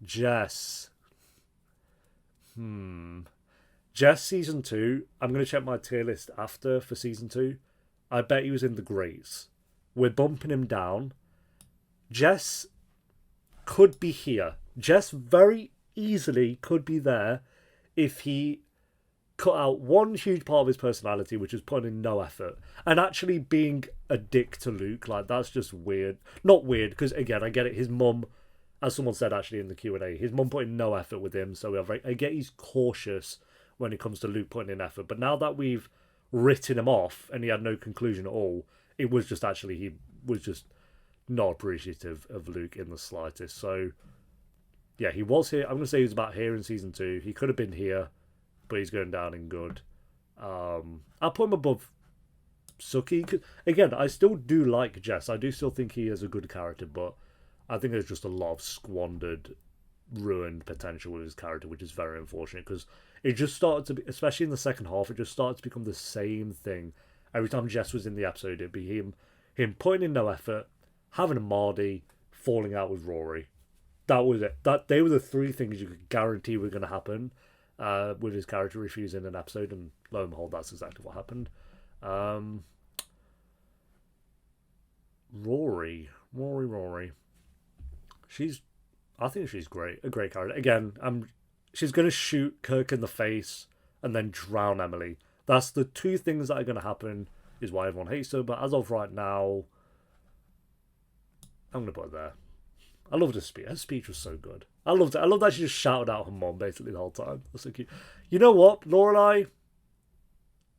Jess. Jess season 2. I'm going to check my tier list after for season 2. I bet he was in the greats. We're bumping him down. Jess could be here. Jess very easily could be there if he cut out one huge part of his personality, which is putting in no effort, and actually being a dick to Luke. Like, that's just weird. Not weird, because again, I get it. His mum, as someone said actually in the Q&A, his mum put in no effort with him, so I get he's cautious when it comes to Luke putting in effort. But now that we've written him off and he had no conclusion at all, it was just actually, he was just not appreciative of Luke in the slightest. So yeah, he was here. I'm going to say he was about here in season 2. He could have been here, but he's going down in good. I'll put him above Sookie. Again, I still do like Jess. I do still think he is a good character, but I think there's just a lot of squandered, ruined potential with his character, which is very unfortunate, because it just started to be, especially in the second half, it just started to become the same thing. Every time Jess was in the episode, it'd be him putting in no effort, having a Mardy, falling out with Rory. That was it. They were the 3 things you could guarantee were going to happen with his character refusing an episode, and lo and behold, that's exactly what happened. Rory. I think she's great. A great character. Again, she's going to shoot Kirk in the face and then drown Emily. That's the 2 things that are going to happen, is why everyone hates her. But as of right now, I'm going to put her there. I loved her speech. Her speech was so good. I loved it. I love that she just shouted out her mom basically the whole time. That's so cute. You know what, Lorelai?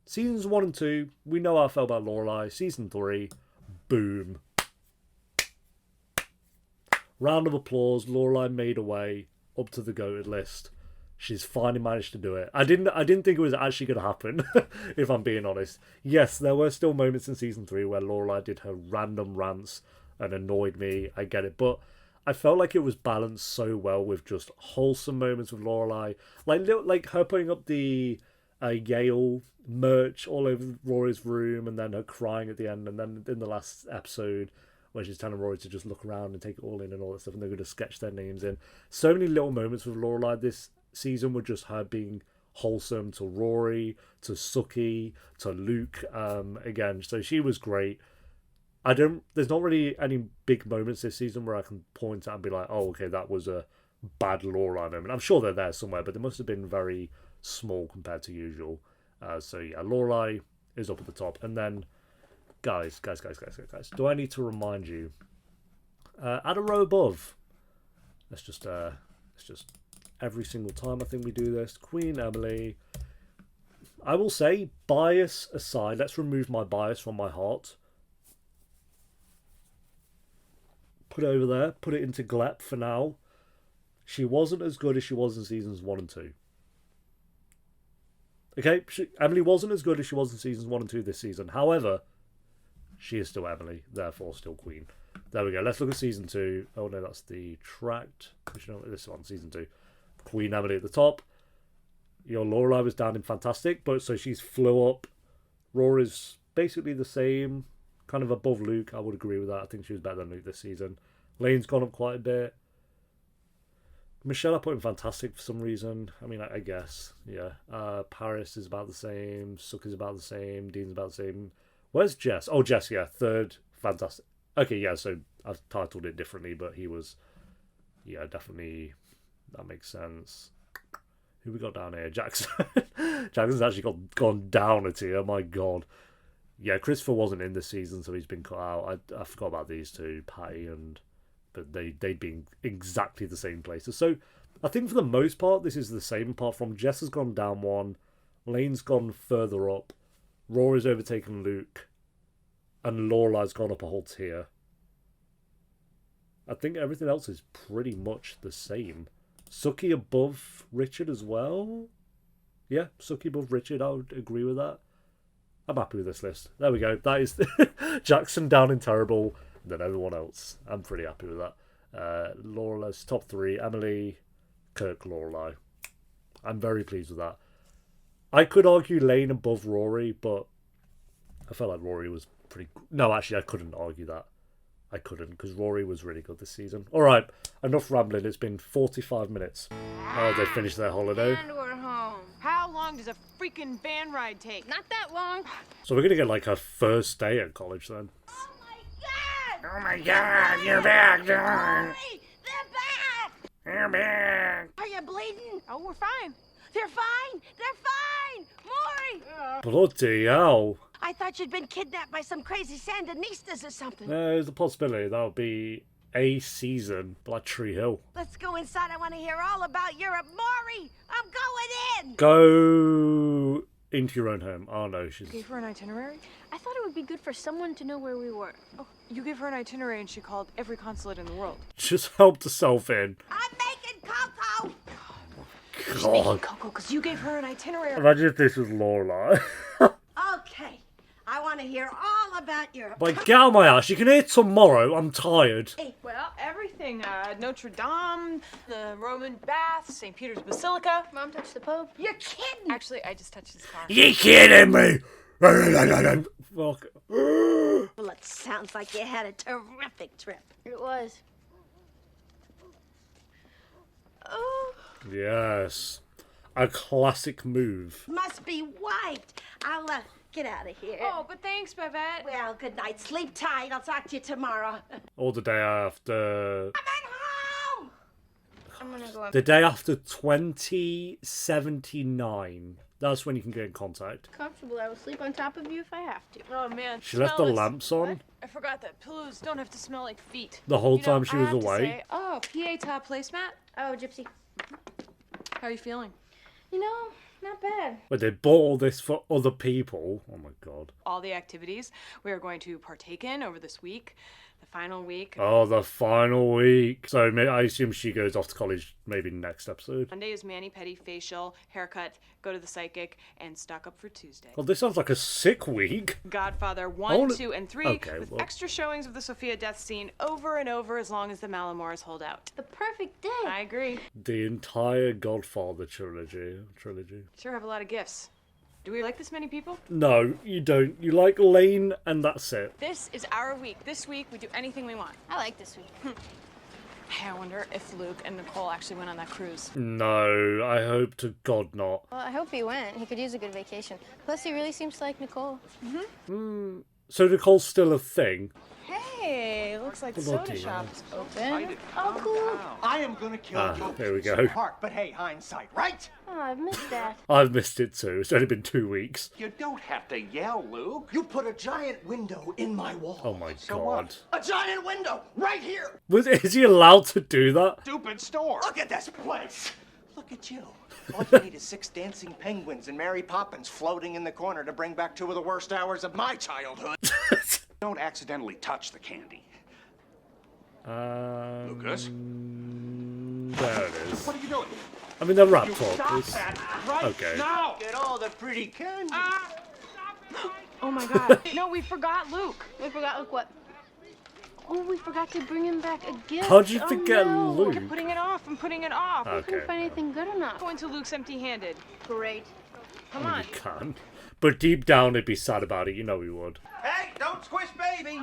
Seasons 1 and 2, we know how I felt about Lorelai. Season 3, boom. Round of applause. Lorelai made her way up to the goated list. She's finally managed to do it. I didn't think it was actually going to happen, if I'm being honest. Yes, there were still moments in season 3 where Lorelai did her random rants and annoyed me. I get it, but I felt like it was balanced so well with just wholesome moments with Lorelai, like her putting up the Yale merch all over Rory's room, and then her crying at the end, and then in the last episode when she's telling Rory to just look around and take it all in and all that stuff, and they're going to sketch their names in. So many little moments with Lorelai this season were just her being wholesome to Rory, to Sookie, to Luke. Again, so she was great. There's not really any big moments this season where I can point at and be like, oh, okay, that was a bad Lorelai moment. I'm sure they're there somewhere, but they must have been very small compared to usual. So yeah, Lorelai is up at the top. And then, guys, do I need to remind you? Add a row above. Let's just every single time I think we do this. Queen Emily. I will say, bias aside, let's remove my bias from my heart. Put it over there. Put it into Glep for now. She wasn't as good as she was in seasons 1 and 2. Okay, Emily wasn't as good as she was in seasons 1 and 2 this season. However, she is still Emily, therefore still Queen. There we go. Let's look at season 2. Oh no, that's the tract. This one, season 2. Queen Emily at the top. Your Lorelai was down in fantastic, but so she's flew up. Rory's basically the same, kind of above Luke. I would agree with that. I think she was better than Luke this season. Lane's gone up quite a bit. Michelle I put in fantastic for some reason. I mean, I guess, yeah. Paris is about the same. Sookie's about the same. Dean's about the same. Where's Jess? Oh, Jess, yeah. 3rd, fantastic. Okay, yeah, so I've titled it differently, but he was, yeah, definitely, that makes sense. Who we got down here? Jackson. Jackson's actually gone down a tier, my God. Yeah, Christopher wasn't in this season, so he's been cut out. I forgot about these two, Patty and... But they'd been exactly the same places. So I think for the most part, this is the same, apart from Jess has gone down one, Lane's gone further up, Rory's overtaken Luke, and Lorelai's gone up a whole tier. I think everything else is pretty much the same. Sookie above Richard as well? Yeah, Sookie above Richard, I would agree with that. I'm happy with this list. There we go. That is Jackson down in terrible, and then everyone else. I'm pretty happy with that. Lorelai's top 3, Emily, Kirk, Lorelai. I'm very pleased with that. I could argue Lane above Rory, but I felt like Rory was pretty... No, actually, I couldn't argue that. I couldn't, because Rory was really good this season. All right, enough rambling. It's been 45 minutes. Oh, they finished their holiday. And we're home. How long does a freaking van ride take? Not that long. So we're going to get like our first day at college then. Oh my god! Oh my god, you're back, Dawn! Hey, they're back! You're back! Are you bleeding? Oh, we're fine. They're fine! They're fine! Maury! Bloody hell. I thought you'd been kidnapped by some crazy Sandinistas or something. There's a possibility that'll be a season, like Tree Hill. Let's go inside. I want to hear all about Europe. Maury, I'm going in! Go into your own home. Oh no, she's... Gave her an itinerary? I thought it would be good for someone to know where we were. Oh, you gave her an itinerary and she called every consulate in the world. Just helped herself in. I'm making cocoa! God. Coco, because you gave her an itinerary. Imagine if this was Lorelai. Okay, I want to hear all about Europe. Like, get out of my house. You can hear tomorrow. I'm tired. Well, everything. Notre Dame, the Roman baths, St. Peter's Basilica. Mom touched the Pope. You're kidding! Actually, I just touched his car. You kidding me? Fuck. Well, it sounds like you had a terrific trip. It was. Oh, Yes. A classic move. must be wiped. I'll get out of here. Oh, but thanks, Babette. Well, good night. Sleep tight. I'll talk to you tomorrow. Or the day after... I'm at home! I'm gonna go up. The day after 2079. That's when you can get in contact. Comfortable. I will sleep on top of you if I have to. Oh, man. She left the smellless. lamps on? What? I forgot that pillows don't have to smell like feet. The whole You know, time she I was have to away? say, oh, PA top placemat. Oh, Gypsy. How are you feeling? You know, not bad. But they bought all this for other people. Oh my god. All the activities we are going to partake in over this week, the final week. Oh, the final week. So I assume she goes off to college maybe next episode. Monday is mani-pedi, facial, haircut, go to the psychic, and stock up for Tuesday. Well, this sounds like a sick week. Godfather 1, Only- 2, and 3, Okay, with well- extra showings of the Sophia death scene over and over as long as the Malamores hold out. The perfect day. I agree. The entire Godfather trilogy. Sure have a lot of gifts. Do we like this many people? No, you don't. You like Lane and that's it. This is our week. This week we do anything we want. I like this week. Hey, I wonder if Luke and Nicole actually went on that cruise. No, I hope to God not. Well, I hope he went. He could use a good vacation. Plus, he really seems to like Nicole. So Nicole's still a thing. Hey, looks like the Bloody soda shop's open. Oh, cool. I am gonna kill you. There we go. Park, but hey, hindsight, right? Oh, I've missed that. I've missed it too. It's only been 2 weeks. You don't have to yell, Luke. You put a giant window in my wall. Oh my So god. what? A giant window right here. Is he allowed to do that? Stupid store. Look at this place. Look at you. All you need is 6 dancing penguins and Mary Poppins floating in the corner to bring back 2 of the worst hours of my childhood. Don't accidentally touch the candy. Lucas? There it is. What are you doing? I mean, they're wrapped Stop up. It's- that right okay. now. Get all the pretty candy. Oh my god. No, we forgot Luke. We forgot, look what? Oh, we forgot to bring him back a gift. How'd you Oh, forget no. Luke? I'm putting it off. I'm putting it off. I couldn't find anything good enough. Going to Luke's empty-handed. Great. Come on. You can. But deep down, he'd be sad about it. You know he would. Hey, don't squish baby.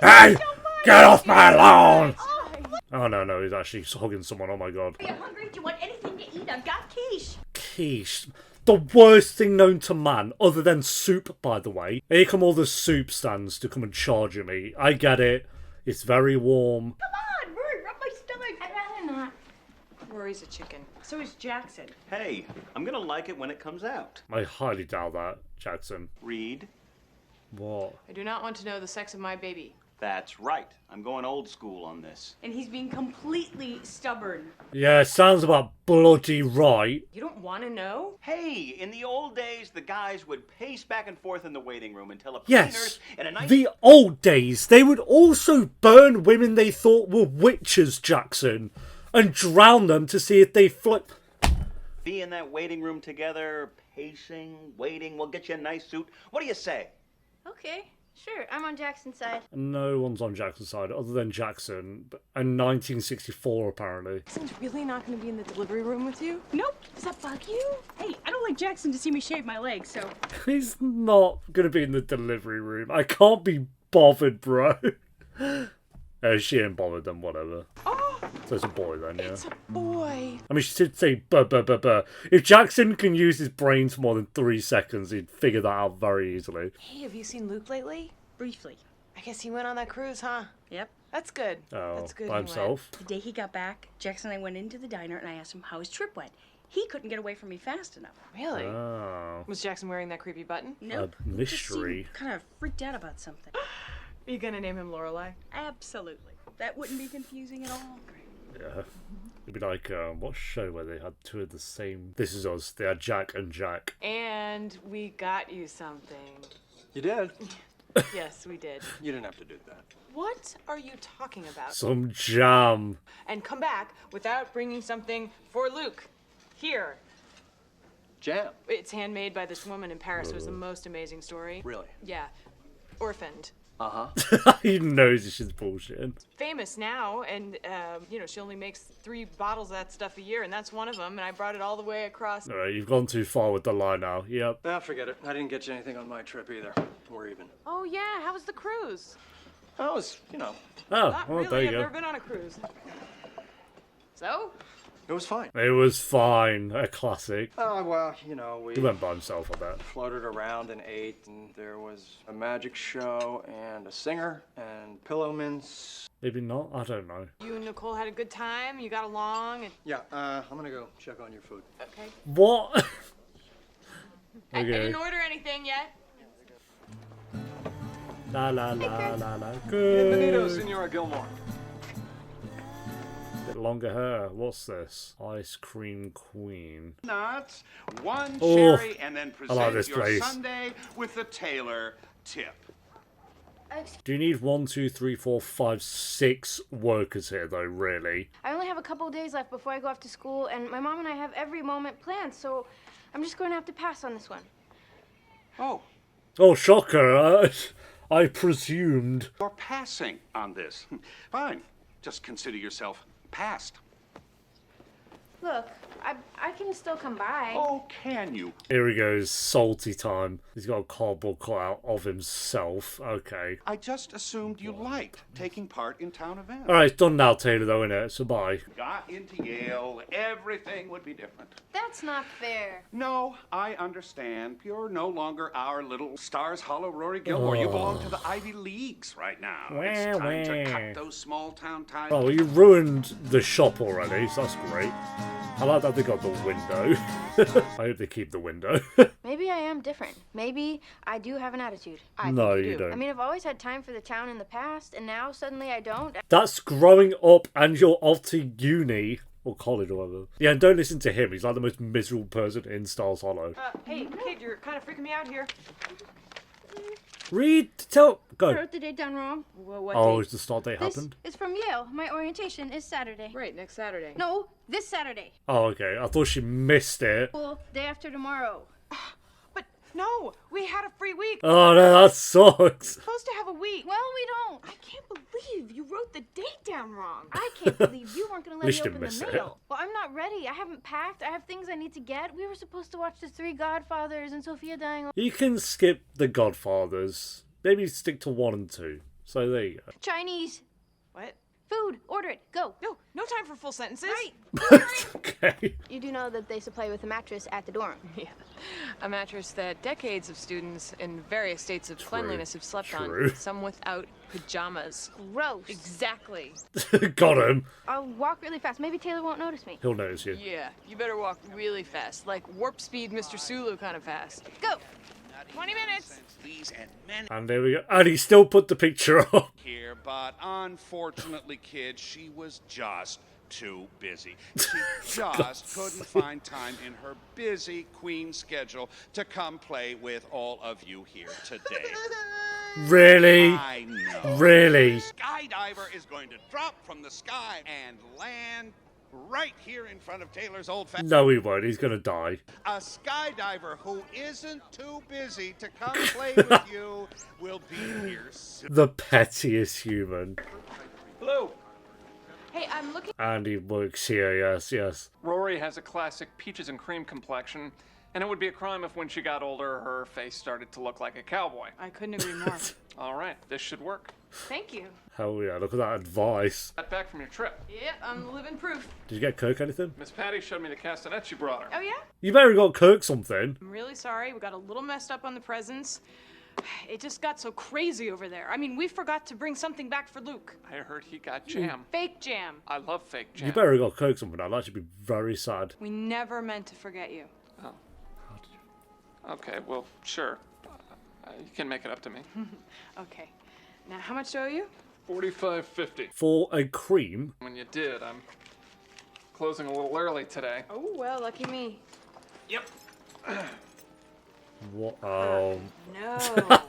Hey! Get off my lawn! Oh, no, he's actually hugging someone. Oh, my God. Are you hungry? Do you want anything to eat? I've got quiche. Quiche. The worst thing known to man, other than soup, by the way. Here come all the soup stands to come and charge at me. I get it. It's very warm. Come on, Rory, rub my stomach. I'd rather not. Rory's a chicken. So is Jackson. Hey, I'm gonna like it when it comes out. I highly doubt that, Jackson. Read. What? I do not want to know the sex of my baby. That's right. I'm going old school on this. And he's being completely stubborn. Yeah, sounds about bloody right. You don't want to know? Hey, in the old days, the guys would pace back and forth in the waiting room until a Yes, nurse and a nice... the old days. They would also burn women they thought were witches, Jackson, and drown them to see if they float. Be in that waiting room together, pacing, waiting. We'll get you a nice suit. What do you say? Okay, sure. I'm on Jackson's side. No one's on Jackson's side other than Jackson, and 1964 apparently. Jackson's really not going to be in the delivery room with you? Nope. Does that bug you? Hey, I don't like Jackson to see me shave my legs, so. He's not gonna be in the delivery room. I can't be bothered, bro. She ain't bothered, then whatever. Oh, So it's a boy then, yeah. it's a boy. I mean, she did say buh, buh, buh, buh. If Jackson can use his brains for more than 3 seconds, he'd figure that out very easily. Hey, have you seen Luke lately? Briefly. I guess he went on that cruise, huh? Yep. That's good. Oh, That's good. by he went. himself? The day he got back, Jackson and I went into the diner and I asked him how his trip went. He couldn't get away from me fast enough. Really? Oh. Was Jackson wearing that creepy button? Nope. mystery. Kind of freaked out about something. Are you gonna name him Lorelai? Absolutely. That wouldn't be confusing at all. Yeah. It'd be like, what show where they had two of the same... This Is Us. They had Jack and Jack. And we got you something. You did? Yes, we did. You didn't have to do that. What are you talking about? Some jam. And come back without bringing something for Luke. Here. Jam. It's handmade by this woman in Paris. It was the most amazing story. Really? Yeah. Orphaned. Uh-huh. He knows this is bullshitting. Famous now, and, she only makes 3 bottles of that stuff a year, and that's one of them, and I brought it all the way across. Alright, you've gone too far with the lie now. Yep. Ah, forget it. I didn't get you anything on my trip either. We're even. Oh, yeah, how was the cruise? I was, Oh, Not well, really, there you I've go. never been on a cruise. So? it was fine. It was fine. A classic. Oh, well, we He went by himself, I bet. floated around and ate, and there was a magic show and a singer and pillow mints. Maybe not. I don't know. You and Nicole had a good time? You got along? And... Yeah, I'm gonna go check on your food. Okay. What? I Okay. didn't order anything yet. La la la la la. Bienvenido, Good. Senora Gilmore. Bit longer hair. What's this? Ice cream queen. Nuts, one Oh, cherry, and then I like present this your place. sundae with the Taylor tip. Do you need 1, 2, 3, 4, 5, 6 workers here though? Really? I only have a couple days left before I go off to school, and my mom and I have every moment planned, so I'm just going to have to pass on this one. Oh, Oh, shocker! I presumed. you're passing on this. Fine. Just consider yourself passed. Look, I can still come by. Oh, can you? Here he goes, salty time. He's got a cardboard cutout of himself. Okay. I just assumed you liked taking part in town events. Alright, it's done now, Taylor, though, innit? So bye. Got into Yale, everything would be different. That's not fair. No, I understand. You're no longer our little Stars Hollow Rory Gilmore. You belong to the Ivy Leagues right now. It's time to cut those small town ties. Oh, well, you ruined the shop already, so that's great. I like that they got the window. I hope they keep the window. Maybe I am different. Maybe I do have an attitude. No, you you do. I don't. mean, I've always had time for the town in the past, and now suddenly I don't. That's growing up and you're off to uni. Or college or whatever. Yeah, and don't listen to him. He's like the most miserable person in Stars Hollow. Hey, kid, you're kind of freaking me out here. Read, tell, I go. wrote the date down wrong. What Oh, date? is the start date This happened? is from Yale. My orientation is Saturday. Right, next Saturday. No, this Saturday. Oh, okay. I thought she missed it. Well, day after tomorrow. But no, we had a free week. Oh, no, that sucks. Supposed to have a week. Well, we don't. I can't believe you wrote the date down wrong. I can't believe you weren't going to let Least me you open the miss it. mail. Well, I'm not ready. I haven't packed. I have things I need to get. We were supposed to watch The Three Godfathers and Sophia dying. You can skip The Godfathers. Maybe stick to 1 and 2. So there you go. Chinese. What? Food. Order it. Go. No, no time for full sentences. Okay. You do know that they supply with a mattress at the dorm. Yeah, a mattress that decades of students in various states of cleanliness have slept True. on, some without pajamas. Gross. Exactly. Got him. I'll walk really fast. Maybe Taylor won't notice me. He'll notice you. Yeah, you better walk really fast, like warp speed Mr. Sulu kind of fast. Go. 20 minutes. Since these and many And there we go. And he still put the picture up. here, but unfortunately, kids, she was just too busy. She just couldn't find time in her busy queen schedule to come play with all of you here today. Really? I know. Really? Skydiver is going to drop from the sky and land right here in front of Taylor's old family. No, he won't. He's gonna die. A skydiver who isn't too busy to come play with you will be here soon. The pettiest human. Hello. Hey, I'm looking. And he works here, yes, yes. Rory has a classic peaches and cream complexion, and it would be a crime if when she got older, her face started to look like a cowboy. I couldn't agree more. All right, this should work. Thank you. Hell yeah, look at that advice. Got back from your trip. Yep, I'm living proof. Did you get Kirk anything? Miss Patty showed me the castanet she brought her. Oh, yeah? You better have got Kirk something. I'm really sorry. We got a little messed up on the presents. It just got so crazy over there. I mean, we forgot to bring something back for Luke. I heard he got jam. Fake jam. I love fake jam. You better have got Kirk something. I'd actually be very sad. We never meant to forget you. Oh. Okay, well, sure. You can make it up to me. Okay. Now, how much do I owe you? $45.50. For a cream? When you did, I'm closing a little early today. Oh, well, lucky me. Yep. What? Oh. No.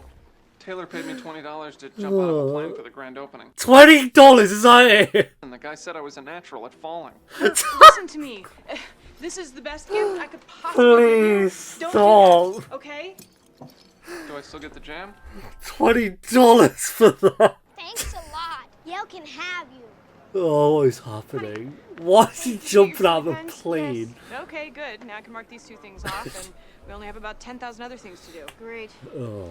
Taylor paid me $20 to jump out of a plane for the grand opening. $20, is that it? And the guy said I was a natural at falling. Listen to me. This is the best gift I could possibly give you. Please Don't do stop. that, okay? Do I still get the jam? $20 for that. Thanks a lot. Yale can have you. Oh, what is happening? Why is he jumping out of a Friends? plane? Yes. Okay, good. Now I can mark these two things off, and we only have about 10,000 other things to do. Great. Oh.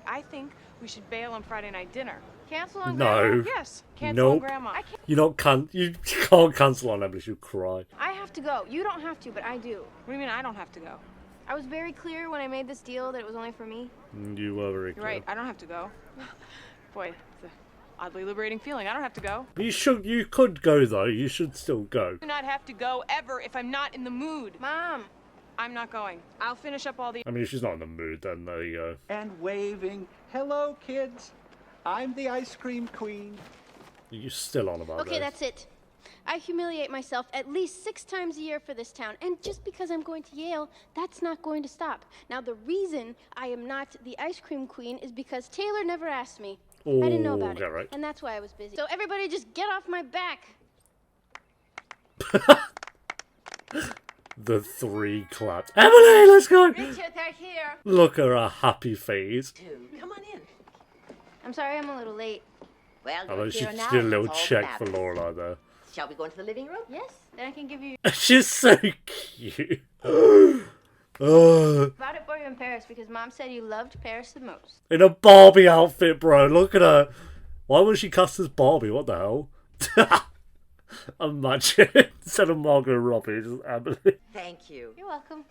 I think we should bail on Friday night dinner. Cancel on No. Grandma? Yes. Cancel on Nope. Grandma. I can't. You can't cancel on Emily, she'll cry. I have to go. You don't have to, but I do. What do you mean I don't have to go? I was very clear when I made this deal that it was only for me. You were very You're clear. right. I don't have to go. Boy, it's an oddly liberating feeling. I don't have to go. You could go though, you should still go. I do not have to go ever if I'm not in the mood. Mom. I'm not going. I'll finish up all the. I mean, if she's not in the mood, then there you go. And waving. Hello, kids. I'm the ice cream queen. You're still on about Okay, this. that's it. I humiliate myself at least 6 times a year for this town, and just because I'm going to Yale, that's not going to stop. Now, the reason I am not the ice cream queen is because Taylor never asked me. I didn't know about okay, it, right. and that's why I was busy. So everybody just get off my back. The 3 claps. Emily, let's go! Richard, they're here. Look at her happy face. Come on in. I'm sorry I'm a little late. Well, I you're bet she here now. did a little That's all check that for matters. Lorelai there. Shall we go into the living room? Yes, then I can give you. She's so cute. Bought it for you in Paris because Mom said you loved Paris the most. In a Barbie outfit, bro. Look at her. Why was she cast as Barbie? What the hell? Imagine. Instead of Margot Robbie, just Emily. Thank you. You're welcome.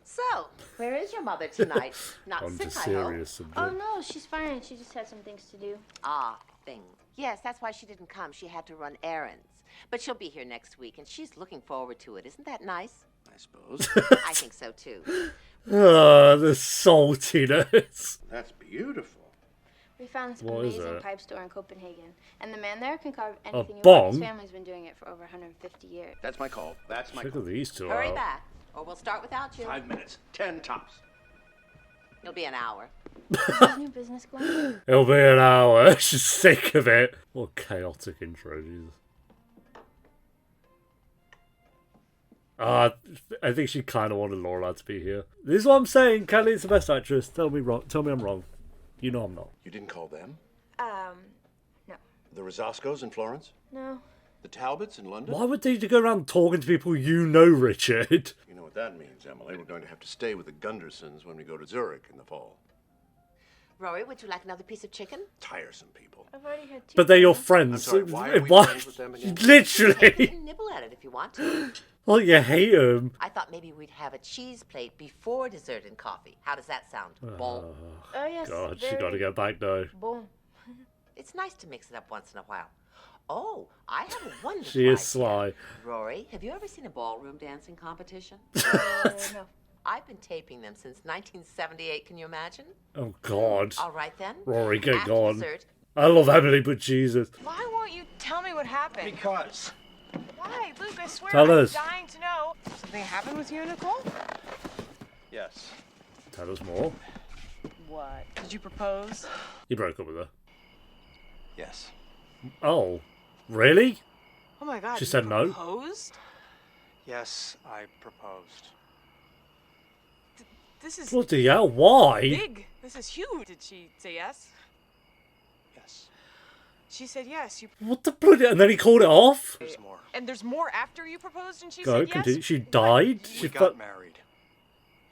So, where is your mother tonight? Not On to sick, I hope. serious subject. Oh no, she's fine. She just had some things to do. Ah, things. Yes, that's why she didn't come. She had to run errands. But she'll be here next week, and she's looking forward to it. Isn't that nice? I suppose. I think so, too. Ah, the saltiness. That's beautiful. We found this What is amazing it? pipe store in Copenhagen, and the man there can carve anything you bong? want. His family's been doing it for over 150 years. That's my call. That's my Look call. at these two Hurry out. back, or we'll start without you. 5 minutes. 10 tops. It'll be an hour. Is this new business going? It'll be an hour. She's sick of it. What a chaotic intro, Jesus. I think she kind of wanted Lorelai to be here. This is what I'm saying. Kelly's the best actress. Tell me wrong. Tell me I'm wrong. You know I'm not. You didn't call them? No. The Rosascos in Florence? No. The Talbots in London? Why would they go around talking to people you know, Richard? You know what that means, Emily. We're going to have to stay with the Gundersons when we go to Zurich in the fall. Rory, would you like another piece of chicken? Tiresome people. I've already had 2. But they're your friends. I'm sorry, why are we friends with them again? Take it Literally. and nibble at it if you want to. Well, you hate them. I thought maybe we'd have a cheese plate before dessert and coffee. How does that sound? Bon. Oh yes. God, she very got to get back now. Bon. It's nice to mix it up once in a while. Oh, I have a wonderful She is idea. sly. Rory, have you ever seen a ballroom dancing competition? No. I've been taping them since 1978. Can you imagine? Oh, God. All right, then. Rory, get After gone. dessert, I love Emily, but Jesus. Why won't you tell me what happened? Because. Why, Luke? I swear Tell I'm us. dying to know. Something happened with you and Nicole? Yes. Tell us more. What? Did you propose? You broke up with her. Yes. Oh, really? Oh my God. She you said no? Proposed? Yes, I proposed. This is Bloody hell, why? big. This is huge. Did she say yes? Yes. She said yes. You What the bloody... And then he called it off? There's more. and there's more after you proposed and she Go, said yes. continue. She died? We She got married.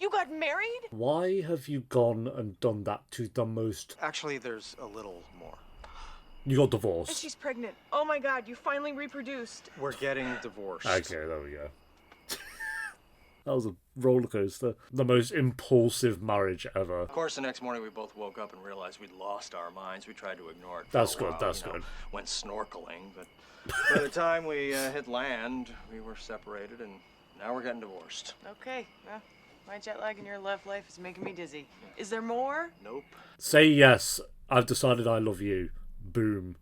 You got married? Why have you gone and done that to the most... Actually, there's a little more. You got And divorced. she's pregnant. Oh my God! You finally reproduced. We're getting divorced. Okay, there we go. That was a roller coaster. The most impulsive marriage ever. Of course, the next morning we both woke up and realized we'd lost our minds. We tried to ignore it. For That's a good, while, that's you know, good. Went snorkeling, but by the time we hit land, we were separated, and now we're getting divorced. Okay. Well, my jet lag in your love life is making me dizzy. Is there more? Nope. Say yes, I've decided I love you. Boom.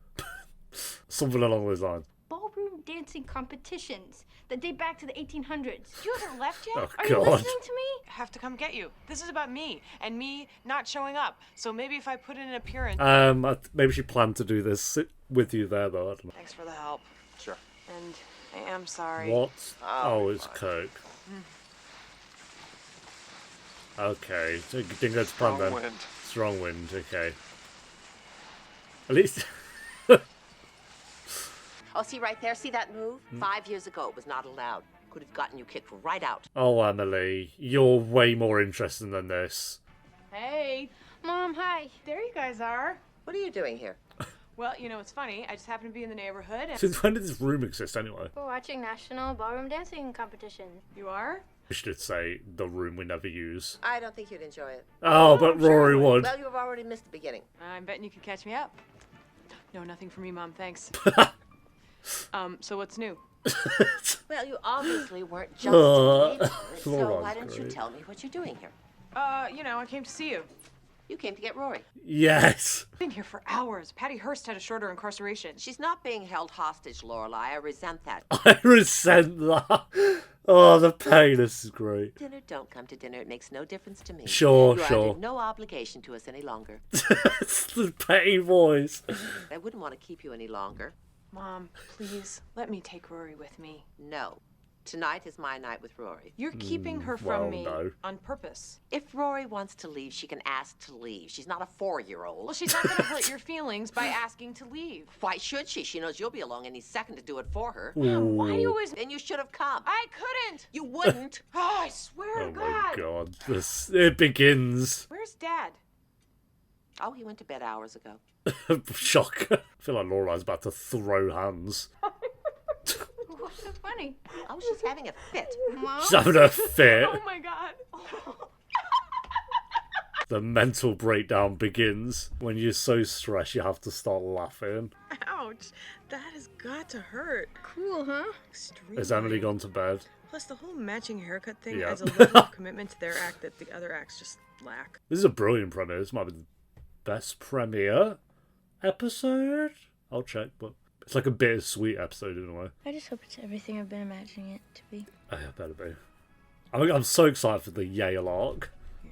Something along those lines. Ballroom dancing competitions that date back to the 1800s. You haven't left yet? Oh, Are you God. listening to me? I have to come get you. This is about me and me not showing up. So maybe if I put in an appearance. Maybe she planned to do this with you there, though. I don't know. Thanks for the help. Sure. And I am sorry. What? I'll Oh, be it's fine. Coke. Okay, so you didn't go to plan Strong then. wind. Strong wind, okay. At least... oh, see right there? See that move? 5 years ago, it was not allowed. Could have gotten you kicked right out. Oh, Emily, you're way more interesting than this. Hey, Mom, hi. there you guys are. What are you doing here? Well, you know, it's funny. I just happened to be in the neighborhood. And Since when did this room exist anyway? We're watching National Ballroom Dancing Competition. you are? We should say the room we never use. I don't think you'd enjoy it. Oh, but Rory would. Well, you've already missed the beginning. I'm betting you can catch me up. No, nothing for me, Mom. Thanks. So what's new? Well, you obviously weren't just Uh, neighbors, so Laura's why don't you great. tell me what you're doing here? You know, I came to see you. You came to get Rory. Yes. I've been here for hours. Patty Hearst had a shorter incarceration. She's not being held hostage, Lorelai. I resent that. I resent that. Oh, the pain. This is great. Dinner, don't come to dinner. It makes no difference to me. Sure, You're sure. under no obligation to us any longer. It's the pain voice. I wouldn't want to keep you any longer. Mom, please, let me take Rory with me. No. Tonight is my night with Rory. You're keeping her well, from me no. on purpose. If Rory wants to leave, she can ask to leave. She's not a 4-year-old. Well, she's not going to hurt your feelings by asking to leave. Why should she? She knows you'll be along any second to do it for her. Mom, why do you always... Then you should have come. I couldn't! You wouldn't. Oh, I swear Oh to my God. god. It begins. Where's Dad? Oh, he went to bed hours ago. Shock. I feel like Lorelai's about to throw hands. What's so funny? Oh, she's having a fit. Mom? She's having a fit. Oh my God. The mental breakdown begins. When you're so stressed, you have to start laughing. Ouch. That has got to hurt. Cool, huh? Extremely. Has Emily gone to bed? Plus, the whole matching haircut thing Yeah. adds a level of commitment to their act that the other acts just lack. This is a brilliant premiere. This might be the best premiere episode. I'll check, but it's like a bittersweet episode in a way. I just hope it's everything I've been imagining it to be. Oh, yeah, better be. I'm so excited for the Yale arc. Yeah.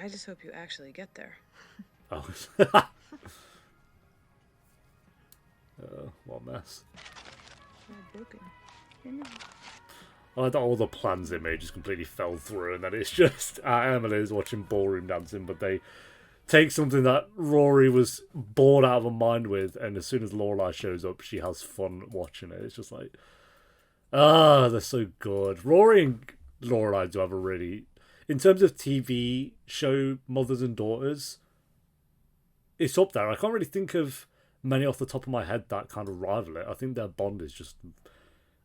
I just hope you actually get there. Oh, what a mess. All broken. I like that all the plans they made just completely fell through, and then it's just Emily's watching ballroom dancing, but they take something that Rory was bored out of her mind with, and as soon as Lorelai shows up, she has fun watching it. It's just like, they're so good. Rory and Lorelai do have a really, in terms of TV show mothers and daughters, it's up there. I can't really think of many off the top of my head that kind of rival it. I think their bond is just,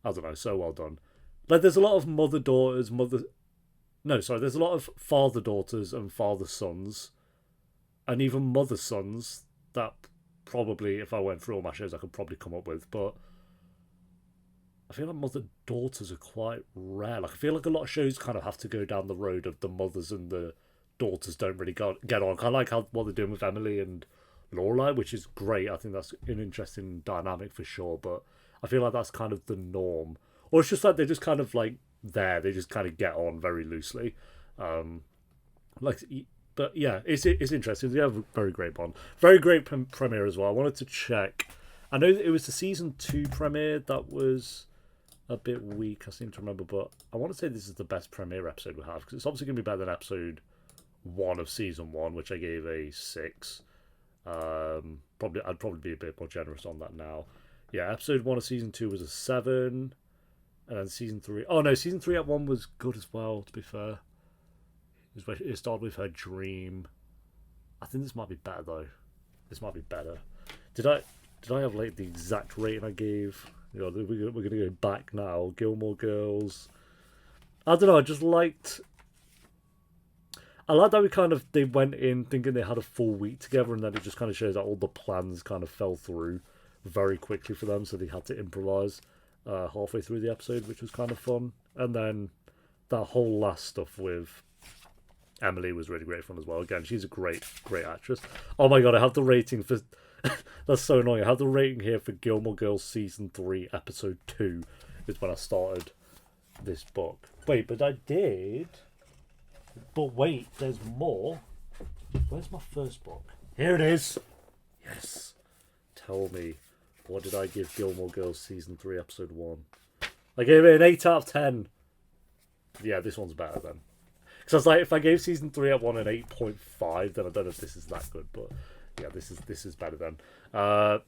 I don't know, so well done. Like, there's a lot of there's a lot of father-daughters and father-sons, and even mother-sons that probably, if I went through all my shows, I could probably come up with, but I feel like mother-daughters are quite rare. Like, I feel like a lot of shows kind of have to go down the road of the mothers and the daughters don't really get on. Kind of like what they're doing with Emily and Lorelai, which is great. I think that's an interesting dynamic for sure. But I feel like that's kind of the norm. Or it's just like they're just kind of like there. They just kind of get on very loosely. But yeah, it's interesting. They have a very great bond. Very great premiere as well. I wanted to check. I know it was the season 2 premiere that was a bit weak, I seem to remember, but I want to say this is the best premiere episode we have, because it's obviously going to be better than episode 1 of season 1, which I gave a 6. I'd probably be a bit more generous on that now. Yeah, episode 1 of season 2 was a 7, and then season 3... Oh no, season 3 at 1 was good as well, to be fair. It started with her dream. I think this might be better, though. This might be better. Did I have like the exact rating I gave? You know, we're going to go back now. Gilmore Girls. I don't know. I like that they went in thinking they had a full week together, and then it just kind of shows that all the plans kind of fell through very quickly for them, so they had to improvise halfway through the episode, which was kind of fun. And then that whole last stuff with Emily was really great fun as well. Again, she's a great actress. Oh my god, I have the rating for... That's so annoying. I have the rating here for Gilmore Girls Season 3, Episode 2, is when I started this book. Wait, but I did... But wait, there's more. Where's my first book? Here it is! Yes! Tell me, what did I give Gilmore Girls Season 3, Episode 1? I gave it an 8 out of 10. Yeah, this one's better then. Because I was like, if I gave Season 3 at 1 an 8.5, then I don't know if this is that good, but... Yeah, this is better than.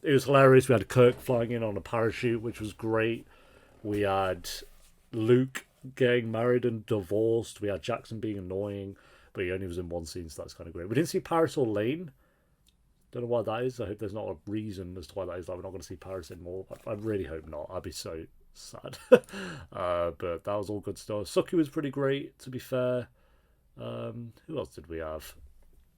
It was hilarious. We had Kirk flying in on a parachute, which was great. We had Luke getting married and divorced. We had Jackson being annoying, but he only was in one scene, so that's kind of great. We didn't see Paris or Lane. Don't know why that is. I hope there's not a reason as to why that is. Like, we're not going to see Paris anymore. I really hope not. I'd be so sad. But that was all good stuff. Sookie was pretty great, to be fair. Who else did we have?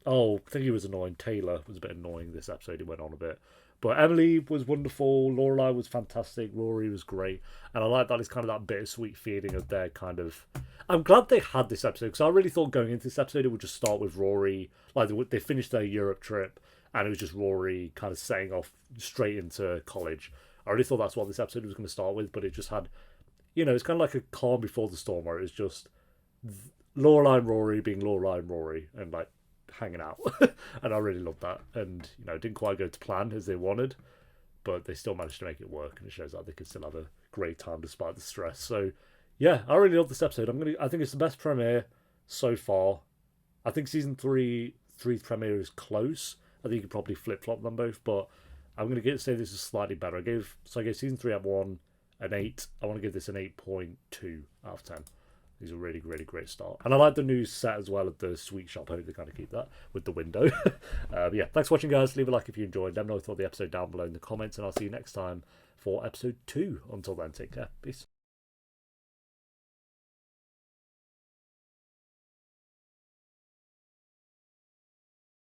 Oh, I think he was annoying. Taylor was a bit annoying this episode. He went on a bit. But Emily was wonderful. Lorelai was fantastic. Rory was great. And I like that it's kind of that bittersweet feeling of their kind of... I'm glad they had this episode, because I really thought going into this episode it would just start with Rory. Like, they finished their Europe trip, and it was just Rory kind of setting off straight into college. I really thought that's what this episode was going to start with, but it just had... You know, it's kind of like a calm before the storm, where it was just Lorelai and Rory being Lorelai and Rory, and, like, hanging out. And I really loved that, and you know, it didn't quite go to plan as they wanted, but they still managed to make it work, and it shows that they could still have a great time despite the stress. So yeah, I really love this episode. I think it's the best premiere so far. I think season 3's premiere is close. I think you could probably flip-flop them both, but I'm going to say this is slightly better. I gave season 3 at 1 an 8. I want to give this an 8.2 out of 10. It's a really, really great start. And I like the new set as well at the sweet shop. I hope they kind of keep that with the window. Yeah, thanks for watching, guys. Leave a like if you enjoyed. Let me know what you thought of the episode down below in the comments, and I'll see you next time for episode 2. Until then, take care. Peace.